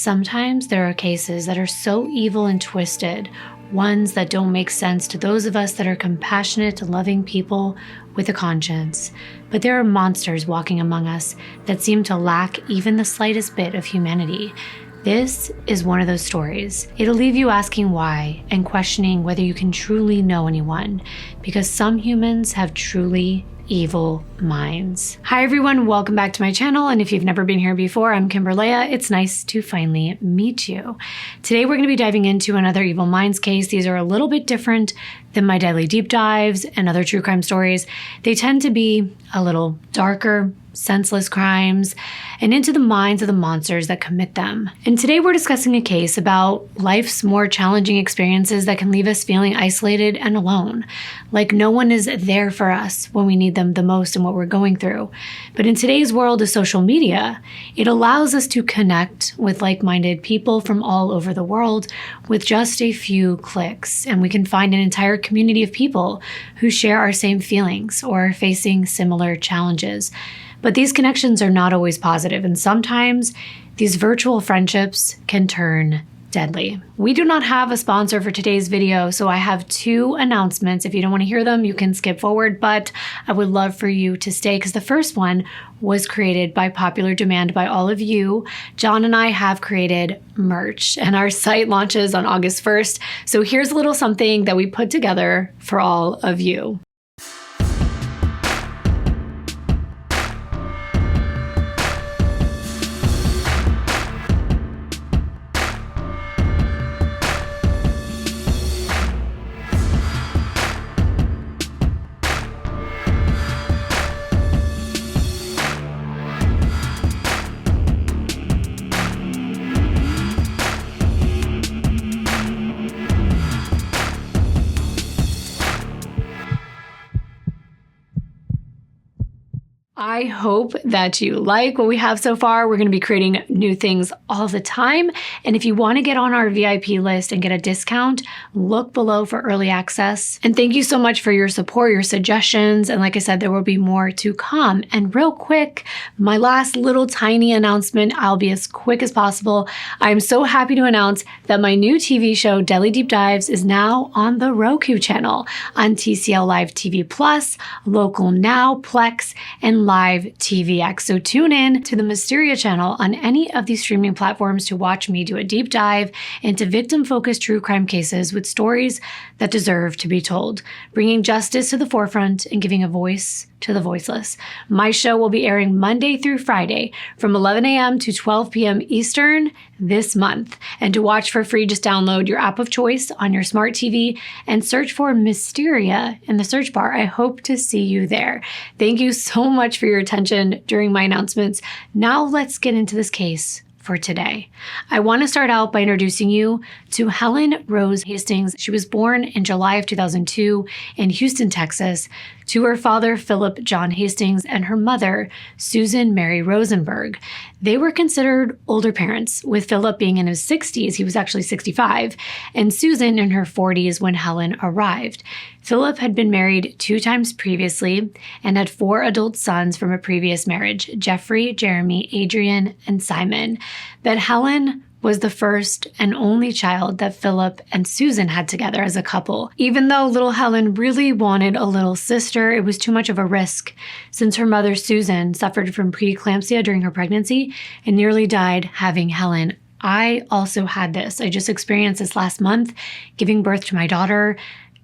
Sometimes there are cases that are so evil and twisted, ones that don't make sense to those of us that are compassionate, loving people with a conscience. But there are monsters walking among us that seem to lack even the slightest bit of humanity. This is one of those stories. It'll leave you asking why and questioning whether you can truly know anyone, because some humans have truly evil minds. Hi everyone, welcome back to my channel, and if you've never been here before, I'm Kimbyrleigha. It's nice to finally meet you. Today we're going to be diving into another Evil Minds case. These are a little bit different than my daily deep dives and other true crime stories. They tend to be a little darker, senseless crimes, and into the minds of the monsters that commit them. And today we're discussing a case about life's more challenging experiences that can leave us feeling isolated and alone, like no one is there for us when we need them the most in what we're going through. But in today's world of social media, it allows us to connect with like-minded people from all over the world with just a few clicks, and we can find an entire community of people who share our same feelings or are facing similar challenges. But these connections are not always positive, and sometimes these virtual friendships can turn deadly. We do not have a sponsor for today's video, so I have two announcements. If you don't want to hear them, you can skip forward, but I would love for you to stay because the first one was created by popular demand by all of you. John and I have created merch, and our site launches on August 1st. So here's a little something that we put together for all of you. I hope that you like what we have so far. We're going to be creating new things all the time. And if you want to get on our VIP list and get a discount, look below for early access. And thank you so much for your support, your suggestions. And like I said, there will be more to come. And real quick, my last little tiny announcement, I'll be as quick as possible. I'm so happy to announce that my new TV show, Daily Deep Dives, is now on the Roku channel on TCL Live TV Plus, Local Now, Plex, and Live TVX. So tune in to the Mysteria channel on any of these streaming platforms to watch me do a deep dive into victim-focused true crime cases with stories that deserve to be told, bringing justice to the forefront and giving a voice to the voiceless. My show will be airing Monday through Friday from 11 a.m. to 12 p.m. Eastern this month. And to watch for free, just download your app of choice on your smart TV and search for Mysteria in the search bar. I hope to see you there. Thank you so much for your attention during my announcements. Now let's get into this case for today. I want to start out by introducing you to Helen Rose Hastings. She was born in July of 2002 in Houston, Texas, to her father, Philip John Hastings, and her mother, Susan Mary Rosenberg. They were considered older parents, with Philip being in his 60s, he was actually 65, and Susan in her 40s when Helen arrived. Philip had been married 2 times previously and had 4 adult sons from a previous marriage, Jeffrey, Jeremy, Adrian, and Simon. But Helen was the first and only child that Philip and Susan had together as a couple. Even though little Helen really wanted a little sister, it was too much of a risk since her mother, Susan, suffered from preeclampsia during her pregnancy and nearly died having Helen. I also had this. I just experienced this last month, giving birth to my daughter,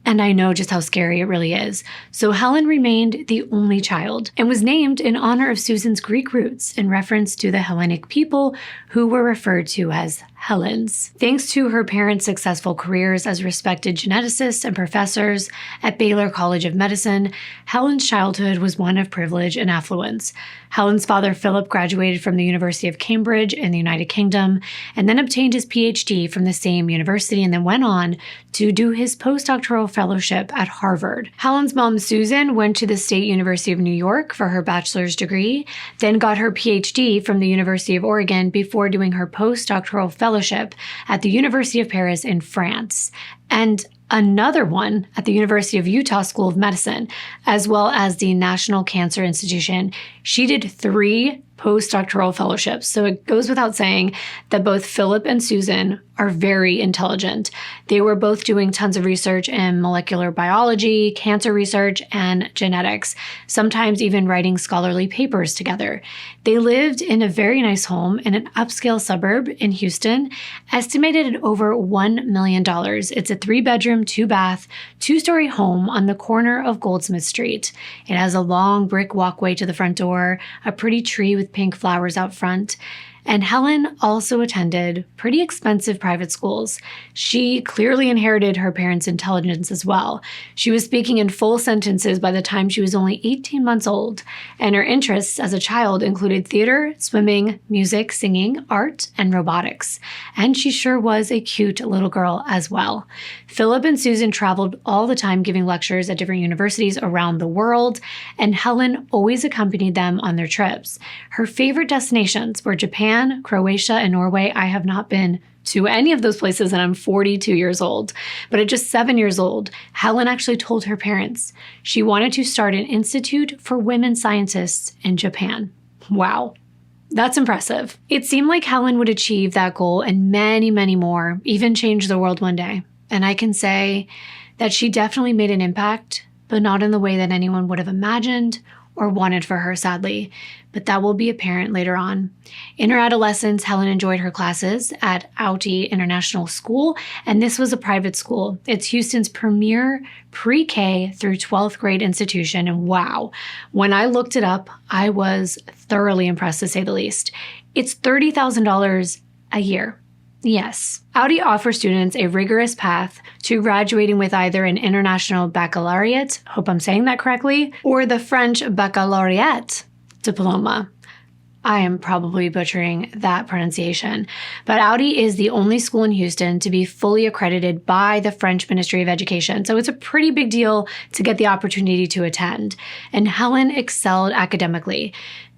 and I know just how scary it really is. So Helen remained the only child and was named in honor of Susan's Greek roots in reference to the Hellenic people who were referred to as Helens. Thanks to her parents' successful careers as respected geneticists and professors at Baylor College of Medicine, Helen's childhood was one of privilege and affluence. Helen's father, Philip, graduated from the University of Cambridge in the United Kingdom and then obtained his PhD from the same university and then went on to do his postdoctoral fellowship at Harvard. Helen's mom, Susan, went to the State University of New York for her bachelor's degree, then got her PhD from the University of Oregon before doing her postdoctoral fellowship at the University of Paris in France, and another one at the University of Utah School of Medicine, as well as the National Cancer Institution. She did 3 postdoctoral fellowships. So it goes without saying that both Philip and Susan are very intelligent. They were both doing tons of research in molecular biology, cancer research, and genetics, sometimes even writing scholarly papers together. They lived in a very nice home in an upscale suburb in Houston, estimated at over $1 million. It's a 3-bedroom, 2-bath, 2-story home on the corner of Goldsmith Street. It has a long brick walkway to the front door, a pretty tree with pink flowers out front. And Helen also attended pretty expensive private schools. She clearly inherited her parents' intelligence as well. She was speaking in full sentences by the time she was only 18 months old, and her interests as a child included theater, swimming, music, singing, art, and robotics. And she sure was a cute little girl as well. Philip and Susan traveled all the time giving lectures at different universities around the world, and Helen always accompanied them on their trips. Her favorite destinations were Japan, Croatia, and Norway. I have not been to any of those places, and I'm 42 years old. But at just 7 years old, Helen actually told her parents she wanted to start an institute for women scientists in Japan. Wow. That's impressive. It seemed like Helen would achieve that goal and many, many more, even change the world one day. And I can say that she definitely made an impact, but not in the way that anyone would have imagined or wanted for her, sadly. But that will be apparent later on. In her adolescence, Helen enjoyed her classes at Outie International School, and this was a private school. It's Houston's premier pre-K through 12th grade institution, and wow, when I looked it up, I was thoroughly impressed, to say the least. It's $30,000 a year. Yes, Outie offers students a rigorous path to graduating with either an international baccalaureate, hope I'm saying that correctly, or the French baccalaureate diploma. I am probably butchering that pronunciation, but Outie is the only school in Houston to be fully accredited by the French Ministry of Education. So it's a pretty big deal to get the opportunity to attend. And Helen excelled academically.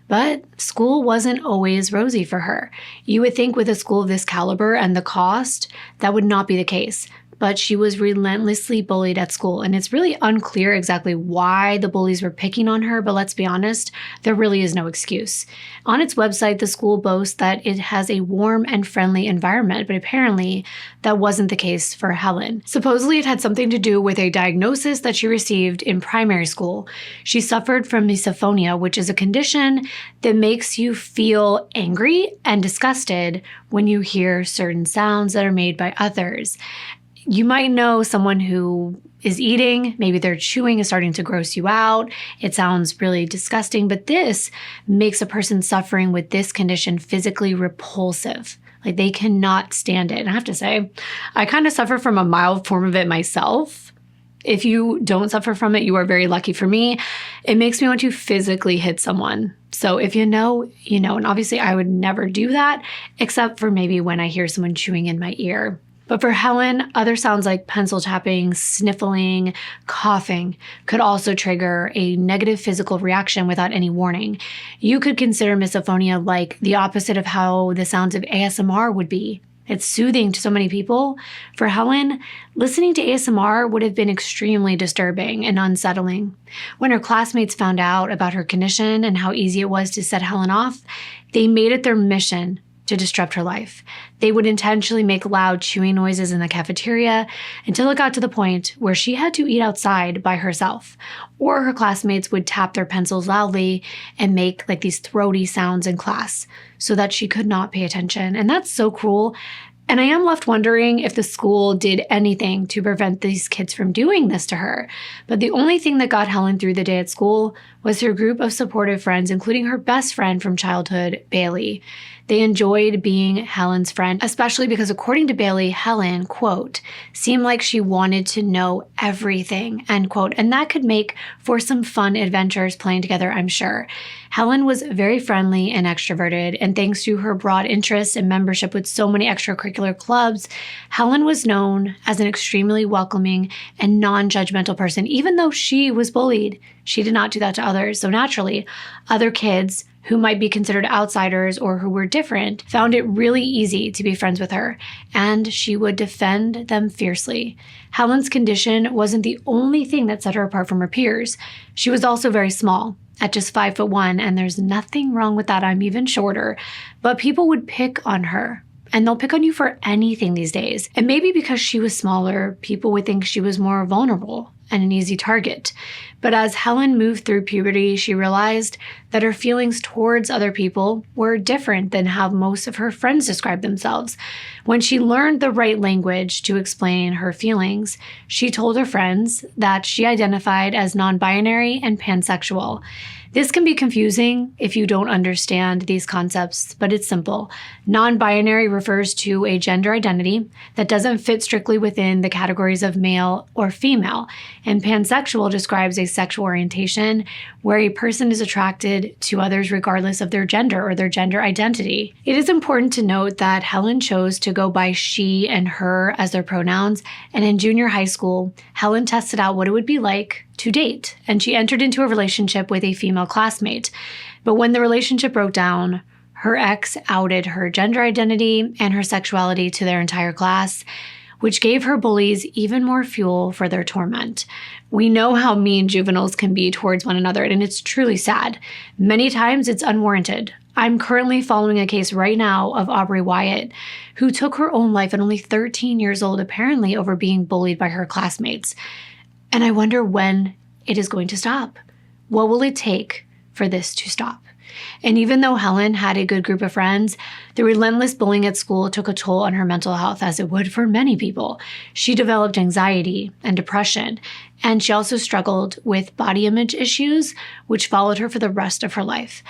But school wasn't always rosy for her. You would think with a school of this caliber and the cost, that would not be the case. But she was relentlessly bullied at school, and it's really unclear exactly why the bullies were picking on her, but let's be honest, there really is no excuse. On its website, the school boasts that it has a warm and friendly environment, but apparently that wasn't the case for Helen. Supposedly, it had something to do with a diagnosis that she received in primary school. She suffered from misophonia, which is a condition that makes you feel angry and disgusted when you hear certain sounds that are made by others. You might know someone who is eating, maybe their chewing is starting to gross you out. It sounds really disgusting, but this makes a person suffering with this condition physically repulsive. Like they cannot stand it. And I have to say, I kind of suffer from a mild form of it myself. If you don't suffer from it, you are very lucky. For me, it makes me want to physically hit someone. So if you know, you know, and obviously I would never do that, except for maybe when I hear someone chewing in my ear. But for Helen, other sounds like pencil tapping, sniffling, coughing could also trigger a negative physical reaction without any warning. You could consider misophonia like the opposite of how the sounds of ASMR would be. It's soothing to so many people. For Helen, listening to ASMR would have been extremely disturbing and unsettling. When her classmates found out about her condition and how easy it was to set Helen off, they made it their mission to disrupt her life. They would intentionally make loud chewing noises in the cafeteria until it got to the point where she had to eat outside by herself, or her classmates would tap their pencils loudly and make like these throaty sounds in class so that she could not pay attention. And that's so cruel. And I am left wondering if the school did anything to prevent these kids from doing this to her. But the only thing that got Helen through the day at school was her group of supportive friends, including her best friend from childhood, Bailey. They enjoyed being Helen's friend, especially because according to Bailey, Helen, quote, seemed like she wanted to know everything, end quote. And that could make for some fun adventures playing together, I'm sure. Helen was very friendly and extroverted, and thanks to her broad interests and membership with so many extracurricular clubs, Helen was known as an extremely welcoming and non-judgmental person. Even though she was bullied, she did not do that to others. So naturally, other kids who might be considered outsiders or who were different found it really easy to be friends with her, and she would defend them fiercely. Helen's condition wasn't the only thing that set her apart from her peers. She was also very small. at just 5'1", and there's nothing wrong with that. I'm even shorter. But people would pick on her. And they'll pick on you for anything these days. And maybe because she was smaller, people would think she was more vulnerable and an easy target. But as Helen moved through puberty, she realized that her feelings towards other people were different than how most of her friends described themselves. When she learned the right language to explain her feelings, she told her friends that she identified as non-binary and pansexual. This can be confusing if you don't understand these concepts, but it's simple. Non-binary refers to a gender identity that doesn't fit strictly within the categories of male or female, and pansexual describes a sexual orientation where a person is attracted to others regardless of their gender or their gender identity. It is important to note that Helen chose to go by she and her as their pronouns, and in junior high school, Helen tested out what it would be like to date, and she entered into a relationship with a female classmate. But when the relationship broke down, her ex outed her gender identity and her sexuality to their entire class, which gave her bullies even more fuel for their torment. We know how mean juveniles can be towards one another, and it's truly sad. Many times it's unwarranted. I'm currently following a case right now of Aubrey Wyatt, who took her own life at only 13 years old, apparently over being bullied by her classmates. And I wonder when it is going to stop. What will it take for this to stop? And even though Helen had a good group of friends, the relentless bullying at school took a toll on her mental health, as it would for many people. She developed anxiety and depression, and she also struggled with body image issues, which followed her for the rest of her life.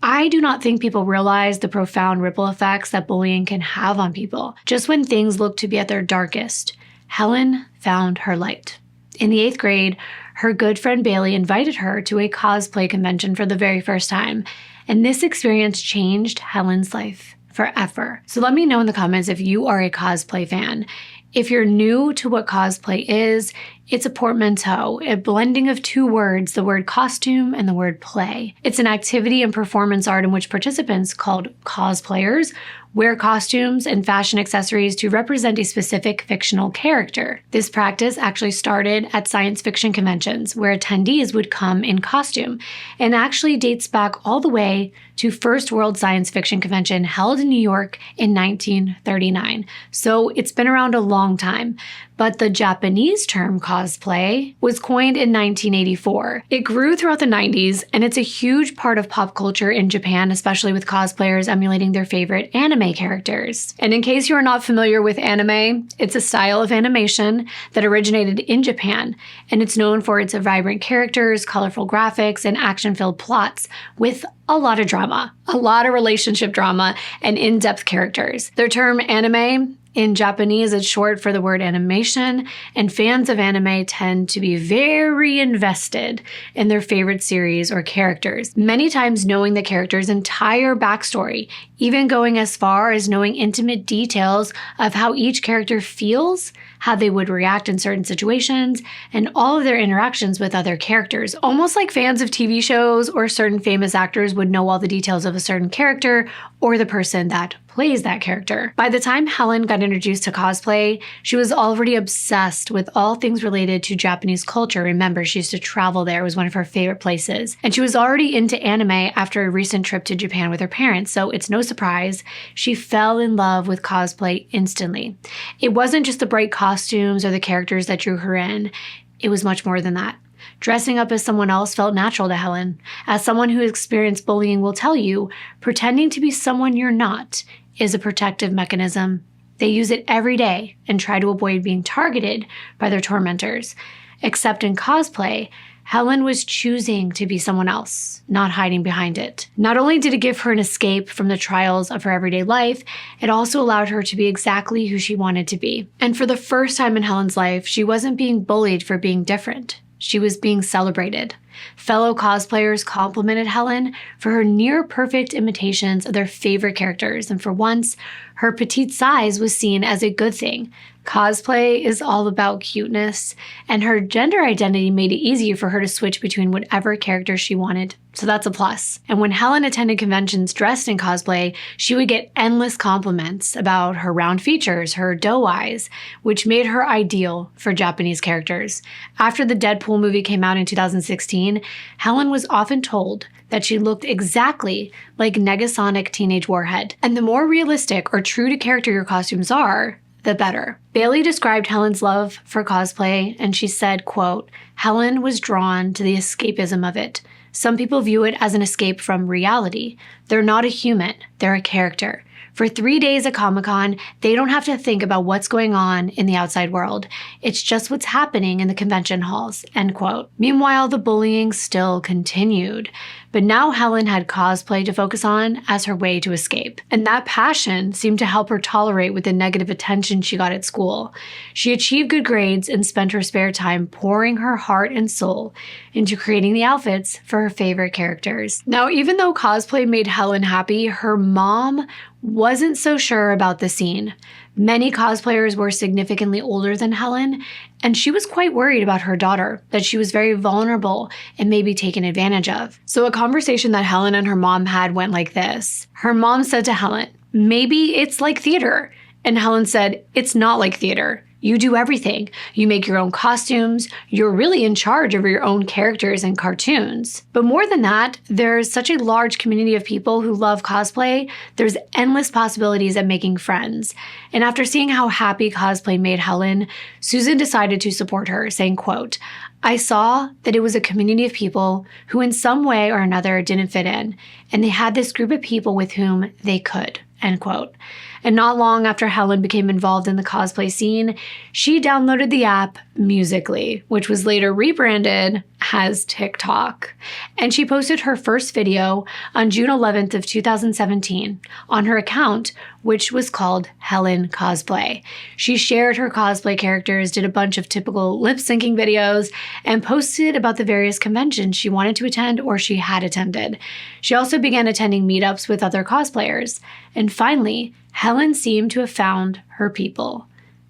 I do not think people realize the profound ripple effects that bullying can have on people. Just when things look to be at their darkest, Helen found her light. In the 8th grade, her good friend Bailey invited her to a cosplay convention for the very first time, and this experience changed Helen's life forever. So let me know in the comments if you are a cosplay fan. If you're new to what cosplay is, it's a portmanteau, a blending of two words, the word costume and the word play. It's an activity and performance art in which participants, called cosplayers, wear costumes and fashion accessories to represent a specific fictional character. This practice actually started at science fiction conventions, where attendees would come in costume, and actually dates back all the way to First World Science Fiction Convention held in New York in 1939. So it's been around a long time. But the Japanese term cosplay was coined in 1984. It grew throughout the 90s, and it's a huge part of pop culture in Japan, especially with cosplayers emulating their favorite anime characters. And in case you are not familiar with anime, it's a style of animation that originated in Japan, and it's known for its vibrant characters, colorful graphics, and action-filled plots with a lot of drama, a lot of relationship drama, and in-depth characters. Their term anime in Japanese is short for the word animation, and fans of anime tend to be very invested in their favorite series or characters, many times knowing the character's entire backstory, even going as far as knowing intimate details of how each character feels, how they would react in certain situations, and all of their interactions with other characters. Almost like fans of TV shows or certain famous actors would know all the details of a certain character or the person that plays that character. By the time Helen got introduced to cosplay, she was already obsessed with all things related to Japanese culture. Remember, she used to travel there. It was one of her favorite places. And she was already into anime after a recent trip to Japan with her parents, so it's no surprise she fell in love with cosplay instantly. It wasn't just the bright costumes or the characters that drew her in. It was much more than that. Dressing up as someone else felt natural to Helen. As someone who experienced bullying will tell you, pretending to be someone you're not is a protective mechanism. They use it every day and try to avoid being targeted by their tormentors. Except in cosplay, Helen was choosing to be someone else, not hiding behind it. Not only did it give her an escape from the trials of her everyday life, it also allowed her to be exactly who she wanted to be. And for the first time in Helen's life, she wasn't being bullied for being different. She was being celebrated. Fellow cosplayers complimented Helen for her near-perfect imitations of their favorite characters, and for once, her petite size was seen as a good thing. Cosplay is all about cuteness, and her gender identity made it easier for her to switch between whatever character she wanted. So that's a plus. And when Helen attended conventions dressed in cosplay, she would get endless compliments about her round features, her doe eyes, which made her ideal for Japanese characters. After the Deadpool movie came out in 2016, scene, Helen was often told that she looked exactly like Negasonic Teenage Warhead. And the more realistic or true to character your costumes are, the better. Bailey described Helen's love for cosplay, and she said, quote, "Helen was drawn to the escapism of it. Some people view it as an escape from reality. They're not a human, they're a character. For 3 days at Comic-Con, they don't have to think about what's going on in the outside world. It's just what's happening in the convention halls," end quote. Meanwhile, the bullying still continued. But now Helen had cosplay to focus on as her way to escape. And that passion seemed to help her tolerate with the negative attention she got at school. She achieved good grades and spent her spare time pouring her heart and soul into creating the outfits for her favorite characters. Now, even though cosplay made Helen happy, her mom wasn't so sure about the scene. Many cosplayers were significantly older than Helen, and she was quite worried about her daughter, that she was very vulnerable and maybe taken advantage of. So a conversation that Helen and her mom had went like this. Her mom said to Helen, "Maybe it's like theater." And Helen said, "It's not like theater. You do everything. You make your own costumes. You're really in charge of your own characters and cartoons. But more than that, there's such a large community of people who love cosplay. There's endless possibilities at making friends." And after seeing how happy cosplay made Helen, Susan decided to support her, saying, quote, "I saw that it was a community of people who in some way or another didn't fit in, and they had this group of people with whom they could," end quote. And not long after Helen became involved in the cosplay scene, she downloaded the app Musical.ly, which was later rebranded as TikTok. And she posted her first video on June 11th of 2017 on her account, which was called Helen Cosplay. She shared her cosplay characters, did a bunch of typical lip-syncing videos, and posted about the various conventions she wanted to attend or she had attended. She also began attending meetups with other cosplayers. And finally, Helen seemed to have found her people.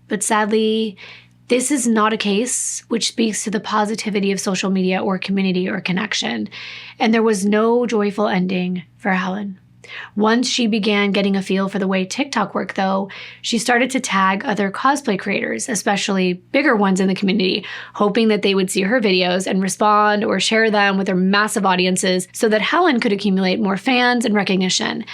But sadly, this is not a case which speaks to the positivity of social media or community or connection. And there was no joyful ending for Helen. Once she began getting a feel for the way TikTok worked, though, she started to tag other cosplay creators, especially bigger ones in the community, hoping that they would see her videos and respond or share them with their massive audiences so that Helen could accumulate more fans and recognition.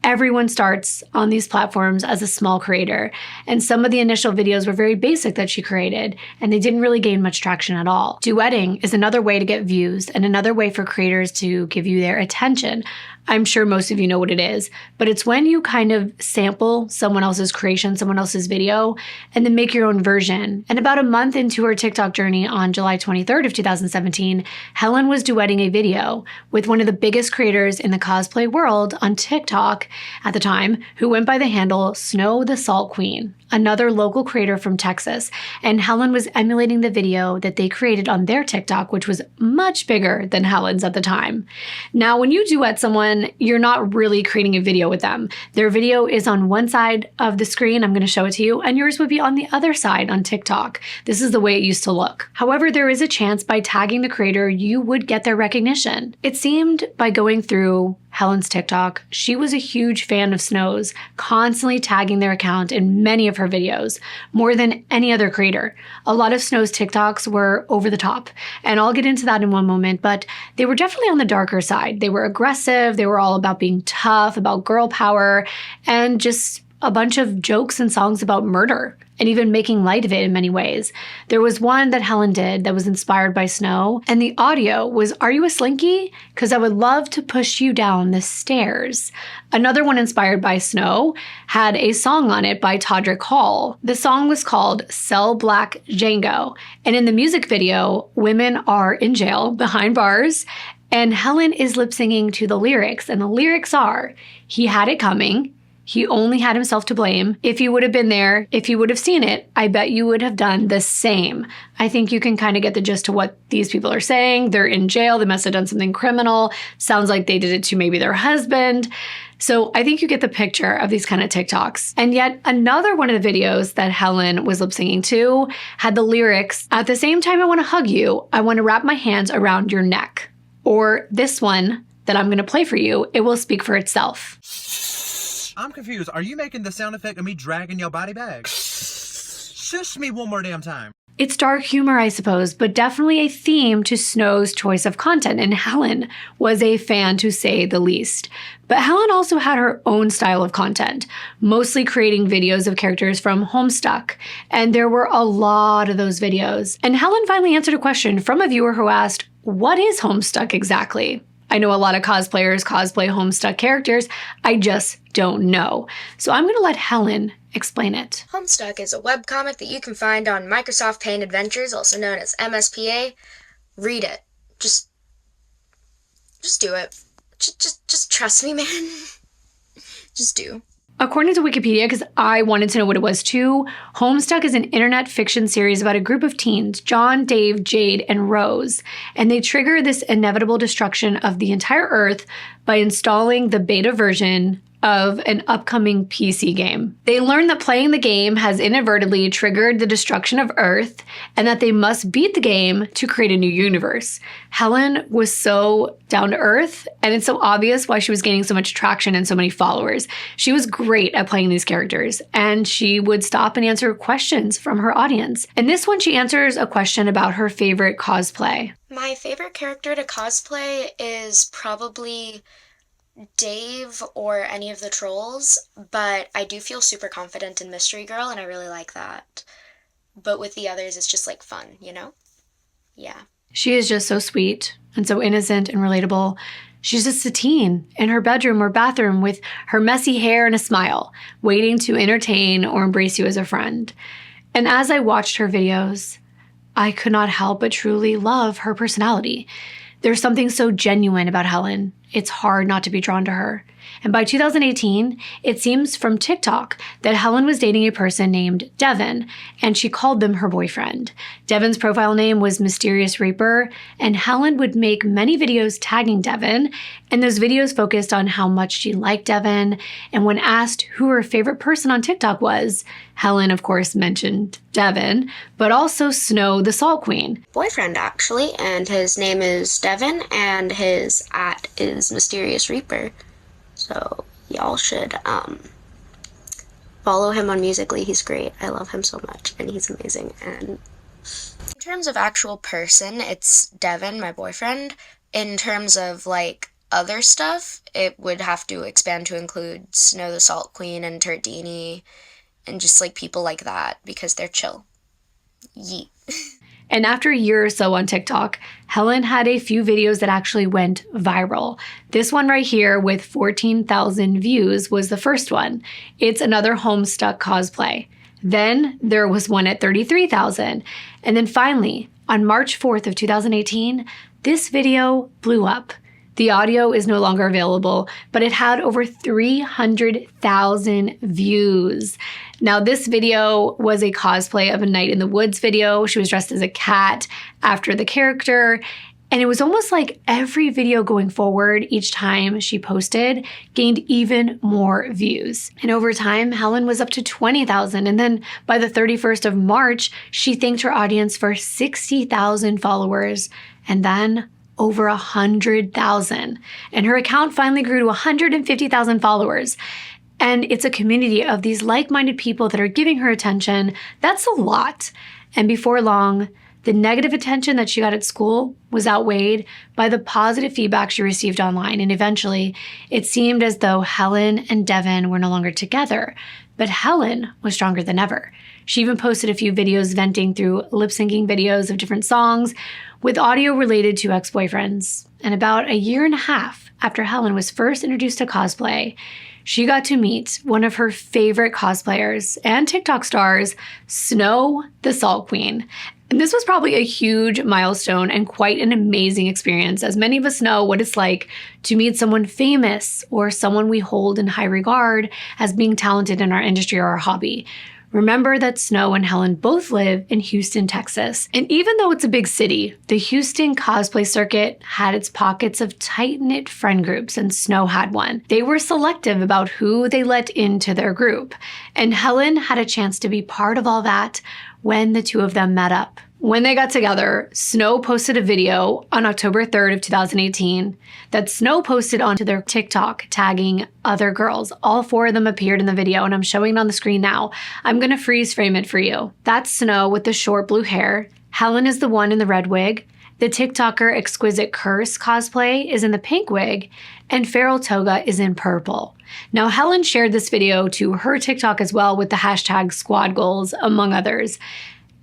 Everyone starts on these platforms as a small creator, and some of the initial videos were very basic that she created, and they didn't really gain much traction at all. Duetting is another way to get views and another way for creators to give you their attention. I'm sure most of you know what it is, but it's when you kind of sample someone else's creation, someone else's video, and then make your own version. And about a month into her TikTok journey on July 23rd of 2017, Helen was duetting a video with one of the biggest creators in the cosplay world on TikTok at the time, who went by the handle Snow the Salt Queen, another local creator from Texas. And Helen was emulating the video that they created on their TikTok, which was much bigger than Helen's at the time. Now, when you duet someone, you're not really creating a video with them. Their video is on one side of the screen, I'm going to show it to you, and yours would be on the other side on TikTok. This is the way it used to look. However, there is a chance by tagging the creator, you would get their recognition. It seemed by going through Helen's TikTok, she was a huge fan of Snow's, constantly tagging their account in many of her videos, more than any other creator. A lot of Snow's TikToks were over the top, and I'll get into that in one moment, but they were definitely on the darker side. They were aggressive, they were all about being tough, about girl power, and just a bunch of jokes and songs about murder, and even making light of it in many ways. There was one that Helen did that was inspired by Snow, and the audio was, "Are you a slinky? 'Cause I would love to push you down the stairs." Another one inspired by Snow had a song on it by Todrick Hall. The song was called Cell Black Django, and in the music video, women are in jail behind bars, and Helen is lip-singing to the lyrics, and the lyrics are, "He had it coming. He only had himself to blame. If you would have been there, if you would have seen it, I bet you would have done the same." I think you can kind of get the gist of what these people are saying. They're in jail. They must have done something criminal. Sounds like they did it to maybe their husband. So I think you get the picture of these kind of TikToks. And yet another one of the videos that Helen was lip singing to had the lyrics, "At the same time I want to hug you, I want to wrap my hands around your neck." Or this one that I'm going to play for you, it will speak for itself. I'm confused. Are you making the sound effect of me dragging your body back? Shush me one more damn time. It's dark humor, I suppose, but definitely a theme to Snow's choice of content, and Helen was a fan to say the least. But Helen also had her own style of content, mostly creating videos of characters from Homestuck, and there were a lot of those videos. And Helen finally answered a question from a viewer who asked, "What is Homestuck exactly?" I know a lot of cosplayers cosplay Homestuck characters, I just don't know. So I'm gonna let Helen explain it. Homestuck is a webcomic that you can find on Microsoft Paint Adventures, also known as MSPA. Read it. Just do it. Just trust me, man. Just do. According to Wikipedia, because I wanted to know what it was too, Homestuck is an internet fiction series about a group of teens, John, Dave, Jade, and Rose, and they trigger this inevitable destruction of the entire Earth by installing the beta version of an upcoming PC game. They learn that playing the game has inadvertently triggered the destruction of Earth and that they must beat the game to create a new universe. Helen was so down to earth, and it's so obvious why she was gaining so much traction and so many followers. She was great at playing these characters, and she would stop and answer questions from her audience. In this one, she answers a question about her favorite cosplay. My favorite character to cosplay is probably Dave or any of the trolls, but I do feel super confident in Mystery Girl, and I really like that. But with the others, it's just like fun, you know? Yeah. She is just so sweet and so innocent and relatable. She's just a teen in her bedroom or bathroom with her messy hair and a smile, waiting to entertain or embrace you as a friend. And as I watched her videos, I could not help but truly love her personality. There's something so genuine about Helen. It's hard not to be drawn to her. And by 2018, it seems from TikTok that Helen was dating a person named Devin, and she called them her boyfriend. Devin's profile name was Mysterious Reaper, and Helen would make many videos tagging Devin, and those videos focused on how much she liked Devin. And when asked who her favorite person on TikTok was, Helen, of course, mentioned Devin, but also Snow the Salt Queen. Boyfriend, actually, and his name is Devin, and his @ is Mysterious Reaper. So y'all should follow him on Musical.ly. He's great. I love him so much, and he's amazing. And in terms of actual person, it's Devin, my boyfriend. In terms of like other stuff, it would have to expand to include Snow the Salt Queen and Turdini and just like people like that because they're chill. Yeet. And after a year or so on TikTok, Helen had a few videos that actually went viral. This one right here with 14,000 views was the first one. It's another Homestuck cosplay. Then there was one at 33,000. And then finally, on March 4th of 2018, this video blew up. The audio is no longer available, but it had over 300,000 views. Now, this video was a cosplay of a Night in the Woods video. She was dressed as a cat after the character. And it was almost like every video going forward, each time she posted, gained even more views. And over time, Helen was up to 20,000. And then by the 31st of March, she thanked her audience for 60,000 followers. And then over 100,000. And her account finally grew to 150,000 followers. And it's a community of these like-minded people that are giving her attention. That's a lot. And before long, the negative attention that she got at school was outweighed by the positive feedback she received online. And eventually, it seemed as though Helen and Devin were no longer together. But Helen was stronger than ever. She even posted a few videos venting through lip-syncing videos of different songs with audio related to ex-boyfriends. And about a year and a half after Helen was first introduced to cosplay, she got to meet one of her favorite cosplayers and TikTok stars, Snow the Salt Queen. And this was probably a huge milestone and quite an amazing experience, as many of us know what it's like to meet someone famous or someone we hold in high regard as being talented in our industry or our hobby. Remember that Snow and Helen both live in Houston, Texas. And even though it's a big city, the Houston cosplay circuit had its pockets of tight-knit friend groups, and Snow had one. They were selective about who they let into their group. And Helen had a chance to be part of all that when the two of them met up. When they got together, Snow posted a video on October 3rd of 2018 that Snow posted onto their TikTok tagging other girls. All 4 of them appeared in the video, and I'm showing it on the screen now. I'm going to freeze frame it for you. That's Snow with the short blue hair. Helen is the one in the red wig. The TikToker Exquisite Curse cosplay is in the pink wig, and Feral Toga is in purple. Now, Helen shared this video to her TikTok as well with the hashtag squad goals, among others.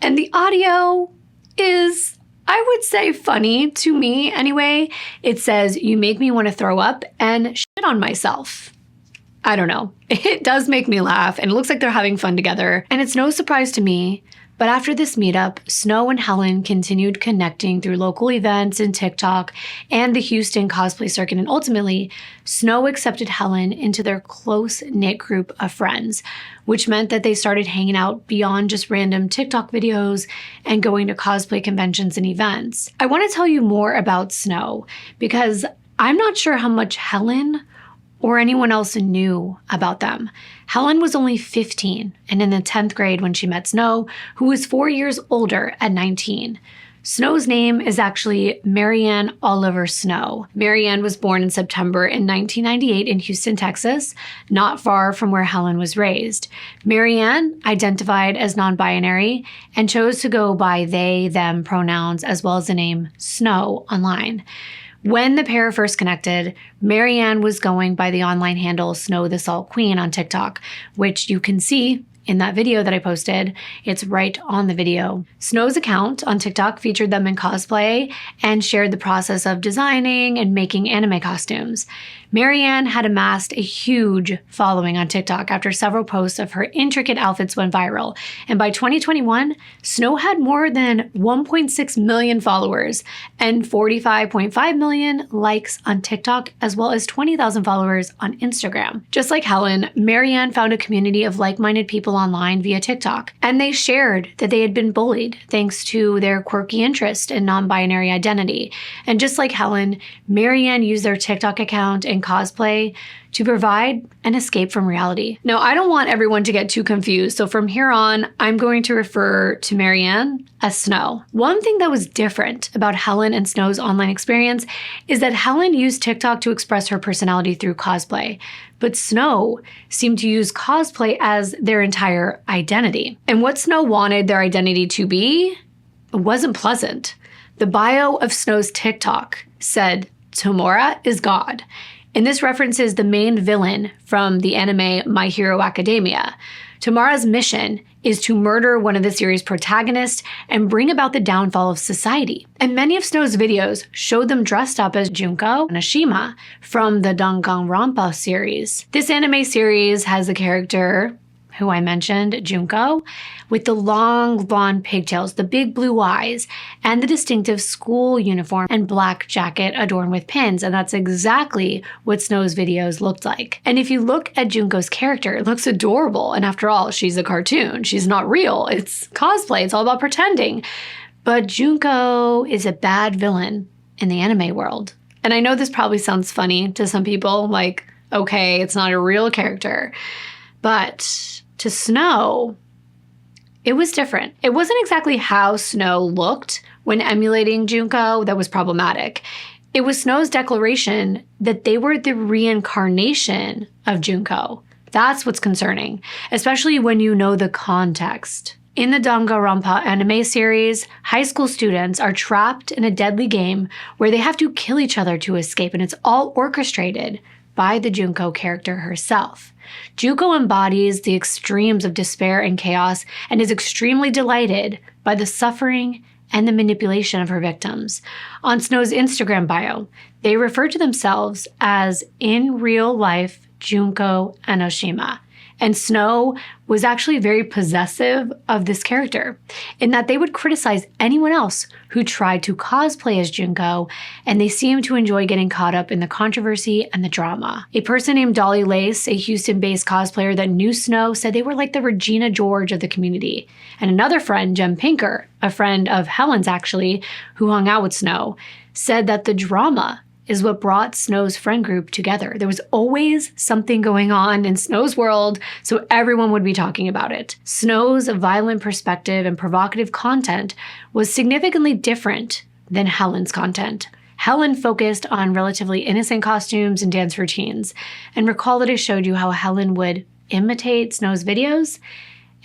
And the audio is, I would say, funny to me anyway. It says, "You make me want to throw up and shit on myself." I don't know. It does make me laugh, and it looks like they're having fun together. And it's no surprise to me, but after this meetup, Snow and Helen continued connecting through local events and TikTok and the Houston cosplay circuit. And ultimately, Snow accepted Helen into their close-knit group of friends, which meant that they started hanging out beyond just random TikTok videos and going to cosplay conventions and events. I want to tell you more about Snow because I'm not sure how much Helen or anyone else knew about them. Helen was only 15 and in the 10th grade when she met Snow, who was 4 years older at 19. Snow's name is actually Marianne Oliver Snow. Marianne was born in September in 1998 in Houston, Texas, not far from where Helen was raised. Marianne identified as non-binary and chose to go by they, them pronouns as well as the name Snow online. When the pair first connected, Marianne was going by the online handle Snow the Salt Queen on TikTok, which you can see in that video that I posted. It's right on the video. Snow's account on TikTok featured them in cosplay and shared the process of designing and making anime costumes. Marianne had amassed a huge following on TikTok after several posts of her intricate outfits went viral. And by 2021, Snow had more than 1.6 million followers and 45.5 million likes on TikTok, as well as 20,000 followers on Instagram. Just like Helen, Marianne found a community of like-minded people online via TikTok, and they shared that they had been bullied thanks to their quirky interest in non-binary identity. And just like Helen, Marianne used their TikTok account and cosplay to provide an escape from reality. Now, I don't want everyone to get too confused, so from here on, I'm going to refer to Marianne as Snow. One thing that was different about Helen and Snow's online experience is that Helen used TikTok to express her personality through cosplay, but Snow seemed to use cosplay as their entire identity. And what Snow wanted their identity to be wasn't pleasant. The bio of Snow's TikTok said, "Tamora is God." And this references the main villain from the anime My Hero Academia. Tamora's mission is to murder one of the series' protagonists and bring about the downfall of society. And many of Snow's videos showed them dressed up as Junko and Ashima from the Danganronpa series. This anime series has the character who I mentioned, Junko, with the long blonde pigtails, the big blue eyes, and the distinctive school uniform and black jacket adorned with pins. And that's exactly what Snow's videos looked like. And if you look at Junko's character, it looks adorable. And after all, she's a cartoon. She's not real. It's cosplay. It's all about pretending. But Junko is a bad villain in the anime world. And I know this probably sounds funny to some people, like, okay, it's not a real character. But to Snow, it was different. It wasn't exactly how Snow looked when emulating Junko that was problematic. It was Snow's declaration that they were the reincarnation of Junko. That's what's concerning, especially when you know the context. In the Danganronpa anime series, high school students are trapped in a deadly game where they have to kill each other to escape, and it's all orchestrated by the Junko character herself. Junko embodies the extremes of despair and chaos and is extremely delighted by the suffering and the manipulation of her victims. On Snow's Instagram bio, they refer to themselves as in real life Junko and Oshima. And Snow was actually very possessive of this character in that they would criticize anyone else who tried to cosplay as Junko, and they seemed to enjoy getting caught up in the controversy and the drama. A person named Dolly Lace, a Houston-based cosplayer that knew Snow, said they were like the Regina George of the community. And another friend, Jem Pinker, a friend of Helen's actually, who hung out with Snow, said that the drama is what brought Snow's friend group together. There was always something going on in Snow's world, so everyone would be talking about it. Snow's violent perspective and provocative content was significantly different than Helen's content. Helen focused on relatively innocent costumes and dance routines. And recall that I showed you how Helen would imitate Snow's videos,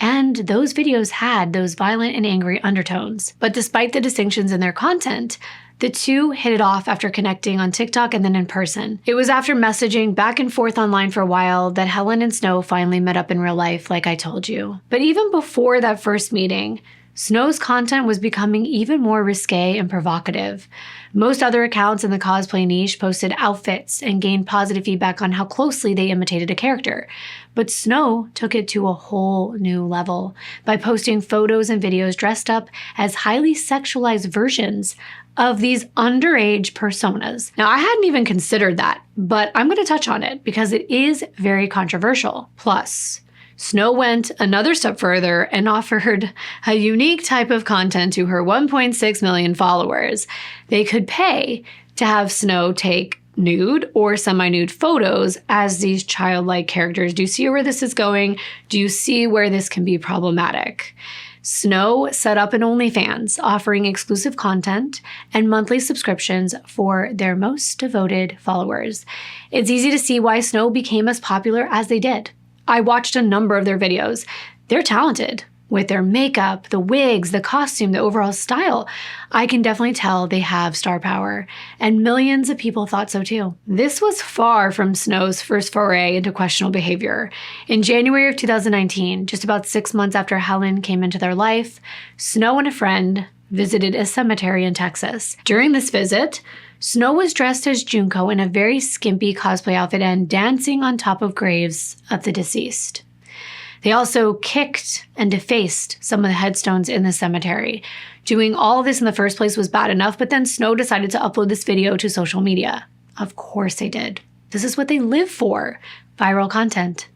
and those videos had those violent and angry undertones. But despite the distinctions in their content, the two hit it off after connecting on TikTok and then in person. It was after messaging back and forth online for a while that Helen and Snow finally met up in real life, like I told you. But even before that first meeting, Snow's content was becoming even more risque and provocative. Most other accounts in the cosplay niche posted outfits and gained positive feedback on how closely they imitated a character. But Snow took it to a whole new level by posting photos and videos dressed up as highly sexualized versions of these underage personas. Now, I hadn't even considered that, but I'm going to touch on it because it is very controversial. Plus, Snow went another step further and offered a unique type of content to her 1.6 million followers. They could pay to have Snow take nude or semi-nude photos as these childlike characters. Do you see where this is going? Do you see where this can be problematic? Snow set up an OnlyFans, offering exclusive content and monthly subscriptions for their most devoted followers. It's easy to see why Snow became as popular as they did. I watched a number of their videos. They're talented. With their makeup, the wigs, the costume, the overall style, I can definitely tell they have star power. And millions of people thought so too. This was far from Snow's first foray into questionable behavior. In January of 2019, just about 6 months after Helen came into their life, Snow and a friend visited a cemetery in Texas. During this visit, Snow was dressed as Junko in a very skimpy cosplay outfit and dancing on top of graves of the deceased. They also kicked and defaced some of the headstones in the cemetery. Doing all of this in the first place was bad enough, but then Snow decided to upload this video to social media. Of course they did. This is what they live for, viral content.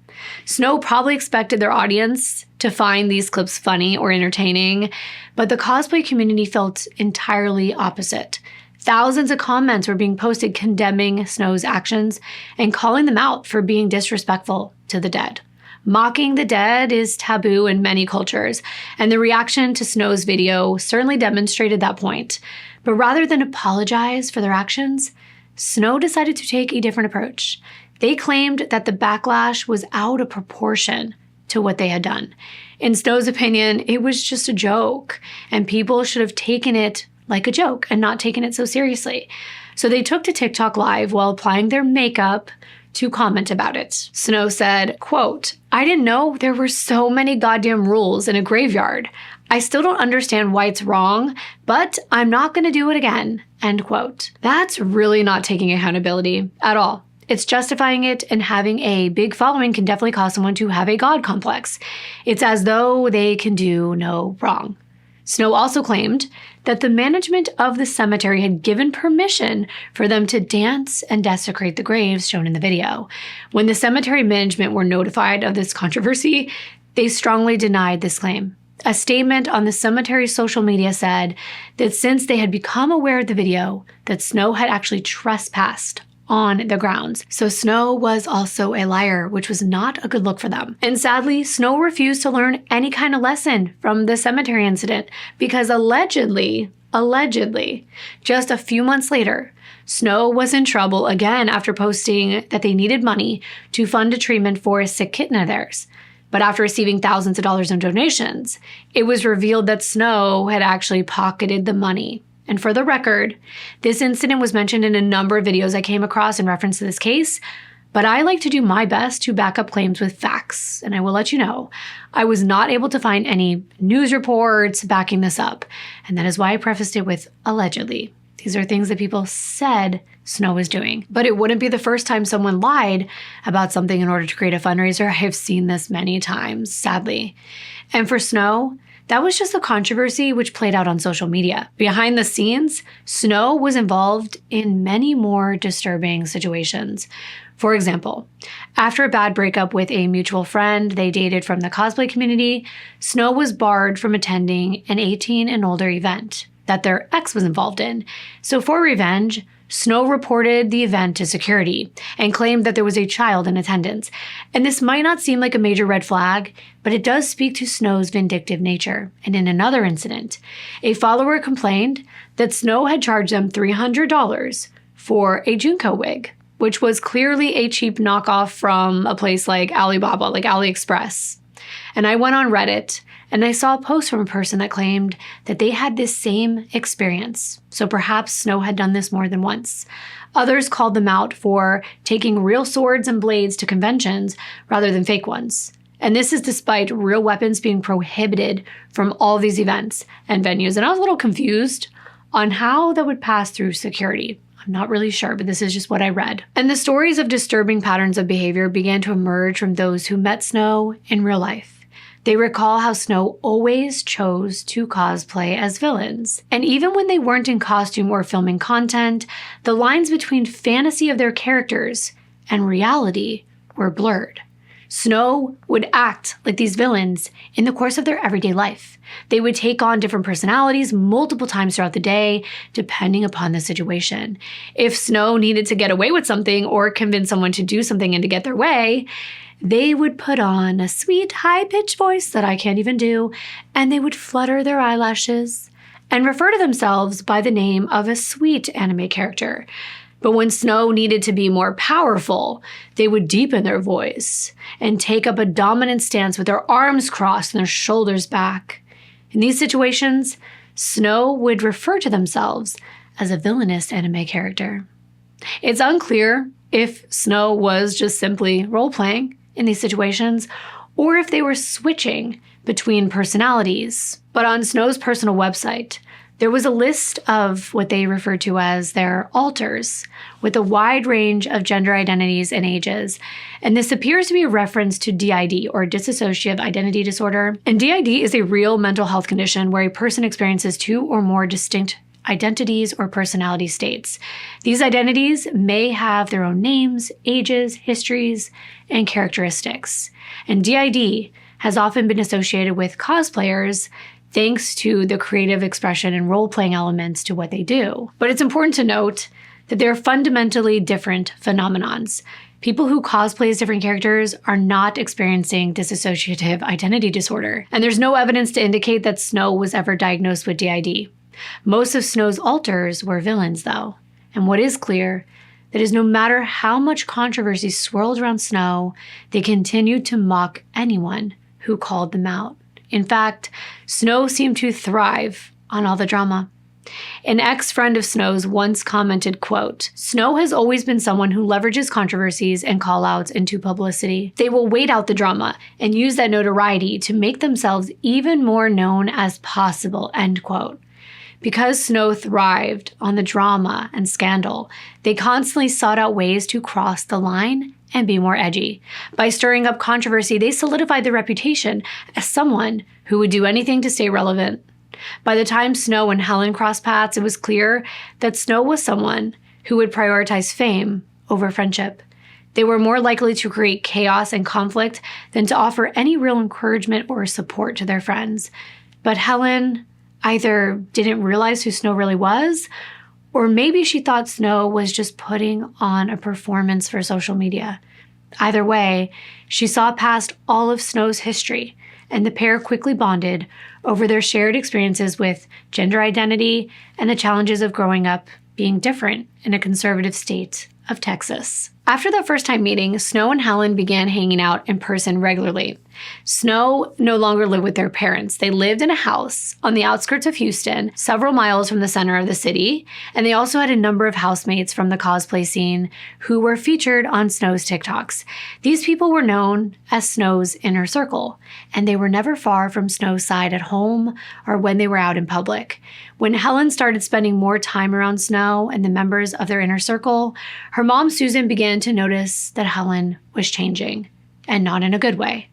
Snow probably expected their audience to find these clips funny or entertaining, but the cosplay community felt entirely opposite. Thousands of comments were being posted condemning Snow's actions and calling them out for being disrespectful to the dead. Mocking the dead is taboo in many cultures, and the reaction to Snow's video certainly demonstrated that point. But rather than apologize for their actions, Snow decided to take a different approach. They claimed that the backlash was out of proportion to what they had done. In Snow's opinion, it was just a joke, and people should have taken it like a joke and not taken it so seriously. So they took to TikTok Live while applying their makeup to comment about it. Snow said, quote, "I didn't know there were so many goddamn rules in a graveyard. I still don't understand why it's wrong, but I'm not going to do it again," end quote. That's really not taking accountability at all. It's justifying it, and having a big following can definitely cause someone to have a God complex. It's as though they can do no wrong. Snow also claimed that the management of the cemetery had given permission for them to dance and desecrate the graves shown in the video. When the cemetery management were notified of this controversy, they strongly denied this claim. A statement on the cemetery's social media said that since they had become aware of the video, that Snow had actually trespassed on the grounds. So Snow was also a liar, which was not a good look for them. And sadly, Snow refused to learn any kind of lesson from the cemetery incident because allegedly, just a few months later, Snow was in trouble again after posting that they needed money to fund a treatment for a sick kitten of theirs. But after receiving thousands of dollars in donations, it was revealed that Snow had actually pocketed the money. And for the record, this incident was mentioned in a number of videos I came across in reference to this case, but I like to do my best to back up claims with facts, and I will let you know, I was not able to find any news reports backing this up, and that is why I prefaced it with allegedly. These are things that people said Snow was doing. But it wouldn't be the first time someone lied about something in order to create a fundraiser. I have seen this many times, sadly. And for Snow, that was just the controversy which played out on social media. Behind the scenes, Snow was involved in many more disturbing situations. For example, after a bad breakup with a mutual friend they dated from the cosplay community, Snow was barred from attending an 18 and older event that their ex was involved in. So for revenge, Snow reported the event to security and claimed that there was a child in attendance. And this might not seem like a major red flag, but it does speak to Snow's vindictive nature. And in another incident, a follower complained that Snow had charged them $300 for a Junko wig, which was clearly a cheap knockoff from a place like Alibaba, like AliExpress. And I went on Reddit and I saw a post from a person that claimed that they had this same experience. So perhaps Snow had done this more than once. Others called them out for taking real swords and blades to conventions rather than fake ones. And this is despite real weapons being prohibited from all these events and venues. And I was a little confused on how that would pass through security. I'm not really sure, but this is just what I read. And the stories of disturbing patterns of behavior began to emerge from those who met Snow in real life. They recall how Snow always chose to cosplay as villains. And even when they weren't in costume or filming content, the lines between fantasy of their characters and reality were blurred. Snow would act like these villains in the course of their everyday life. They would take on different personalities multiple times throughout the day, depending upon the situation. If Snow needed to get away with something or convince someone to do something and to get their way, they would put on a sweet, high-pitched voice that I can't even do, and they would flutter their eyelashes and refer to themselves by the name of a sweet anime character. But when Snow needed to be more powerful, they would deepen their voice and take up a dominant stance with their arms crossed and their shoulders back. In these situations, Snow would refer to themselves as a villainous anime character. It's unclear if Snow was just simply role-playing in these situations, or if they were switching between personalities. But on Snow's personal website, there was a list of what they referred to as their alters, with a wide range of gender identities and ages. And this appears to be a reference to DID, or dissociative identity disorder. And DID is a real mental health condition where a person experiences two or more distinct identities or personality states. These identities may have their own names, ages, histories, and characteristics. And DID has often been associated with cosplayers thanks to the creative expression and role-playing elements to what they do. But it's important to note that they're fundamentally different phenomenons. People who cosplay as different characters are not experiencing dissociative identity disorder. And there's no evidence to indicate that Snow was ever diagnosed with DID. Most of Snow's alters were villains, though. And what is clear, that is no matter how much controversy swirled around Snow, they continued to mock anyone who called them out. In fact, Snow seemed to thrive on all the drama. An ex-friend of Snow's once commented, quote, "Snow has always been someone who leverages controversies and call-outs into publicity. They will wait out the drama and use that notoriety to make themselves even more known as possible," end quote. Because Snow thrived on the drama and scandal, they constantly sought out ways to cross the line and be more edgy. By stirring up controversy, they solidified their reputation as someone who would do anything to stay relevant. By the time Snow and Helen crossed paths, it was clear that Snow was someone who would prioritize fame over friendship. They were more likely to create chaos and conflict than to offer any real encouragement or support to their friends. But Helen either didn't realize who Snow really was, or maybe she thought Snow was just putting on a performance for social media. Either way, she saw past all of Snow's history, and the pair quickly bonded over their shared experiences with gender identity and the challenges of growing up being different in a conservative state of Texas. After that first time meeting, Snow and Helen began hanging out in person regularly. Snow no longer lived with their parents. They lived in a house on the outskirts of Houston, several miles from the center of the city, and they also had a number of housemates from the cosplay scene who were featured on Snow's TikToks. These people were known as Snow's inner circle, and they were never far from Snow's side at home or when they were out in public. When Helen started spending more time around Snow and the members of their inner circle, her mom, Susan, began to notice that Helen was changing, and not in a good way.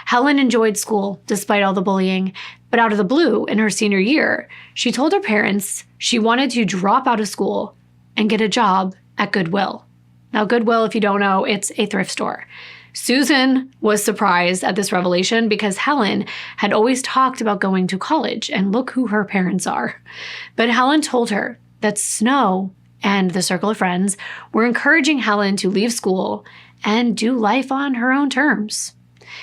Helen enjoyed school despite all the bullying, but out of the blue, in her senior year, she told her parents she wanted to drop out of school and get a job at Goodwill. Now, Goodwill, if you don't know, it's a thrift store. Susan was surprised at this revelation because Helen had always talked about going to college, and look who her parents are. But Helen told her that Snow and the circle of friends were encouraging Helen to leave school and do life on her own terms.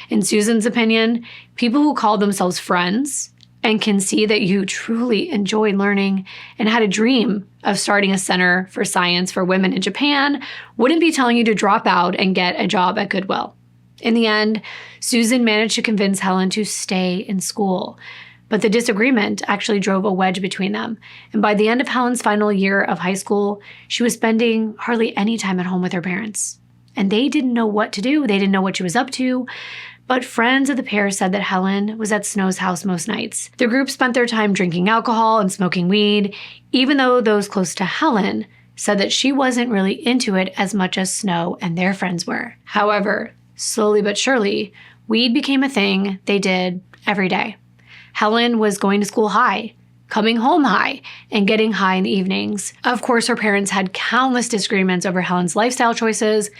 In Susan's opinion, people who call themselves friends and can see that you truly enjoy learning and had a dream of starting a center for science for women in Japan wouldn't be telling you to drop out and get a job at Goodwill. In the end, Susan managed to convince Helen to stay in school, but the disagreement actually drove a wedge between them. And by the end of Helen's final year of high school, she was spending hardly any time at home with her parents. And they didn't know what to do. They didn't know what she was up to. But friends of the pair said that Helen was at Snow's house most nights. The group spent their time drinking alcohol and smoking weed, even though those close to Helen said that she wasn't really into it as much as Snow and their friends were. However, slowly but surely, weed became a thing they did every day. Helen was going to school high, coming home high, and getting high in the evenings. Of course, her parents had countless disagreements over Helen's lifestyle choices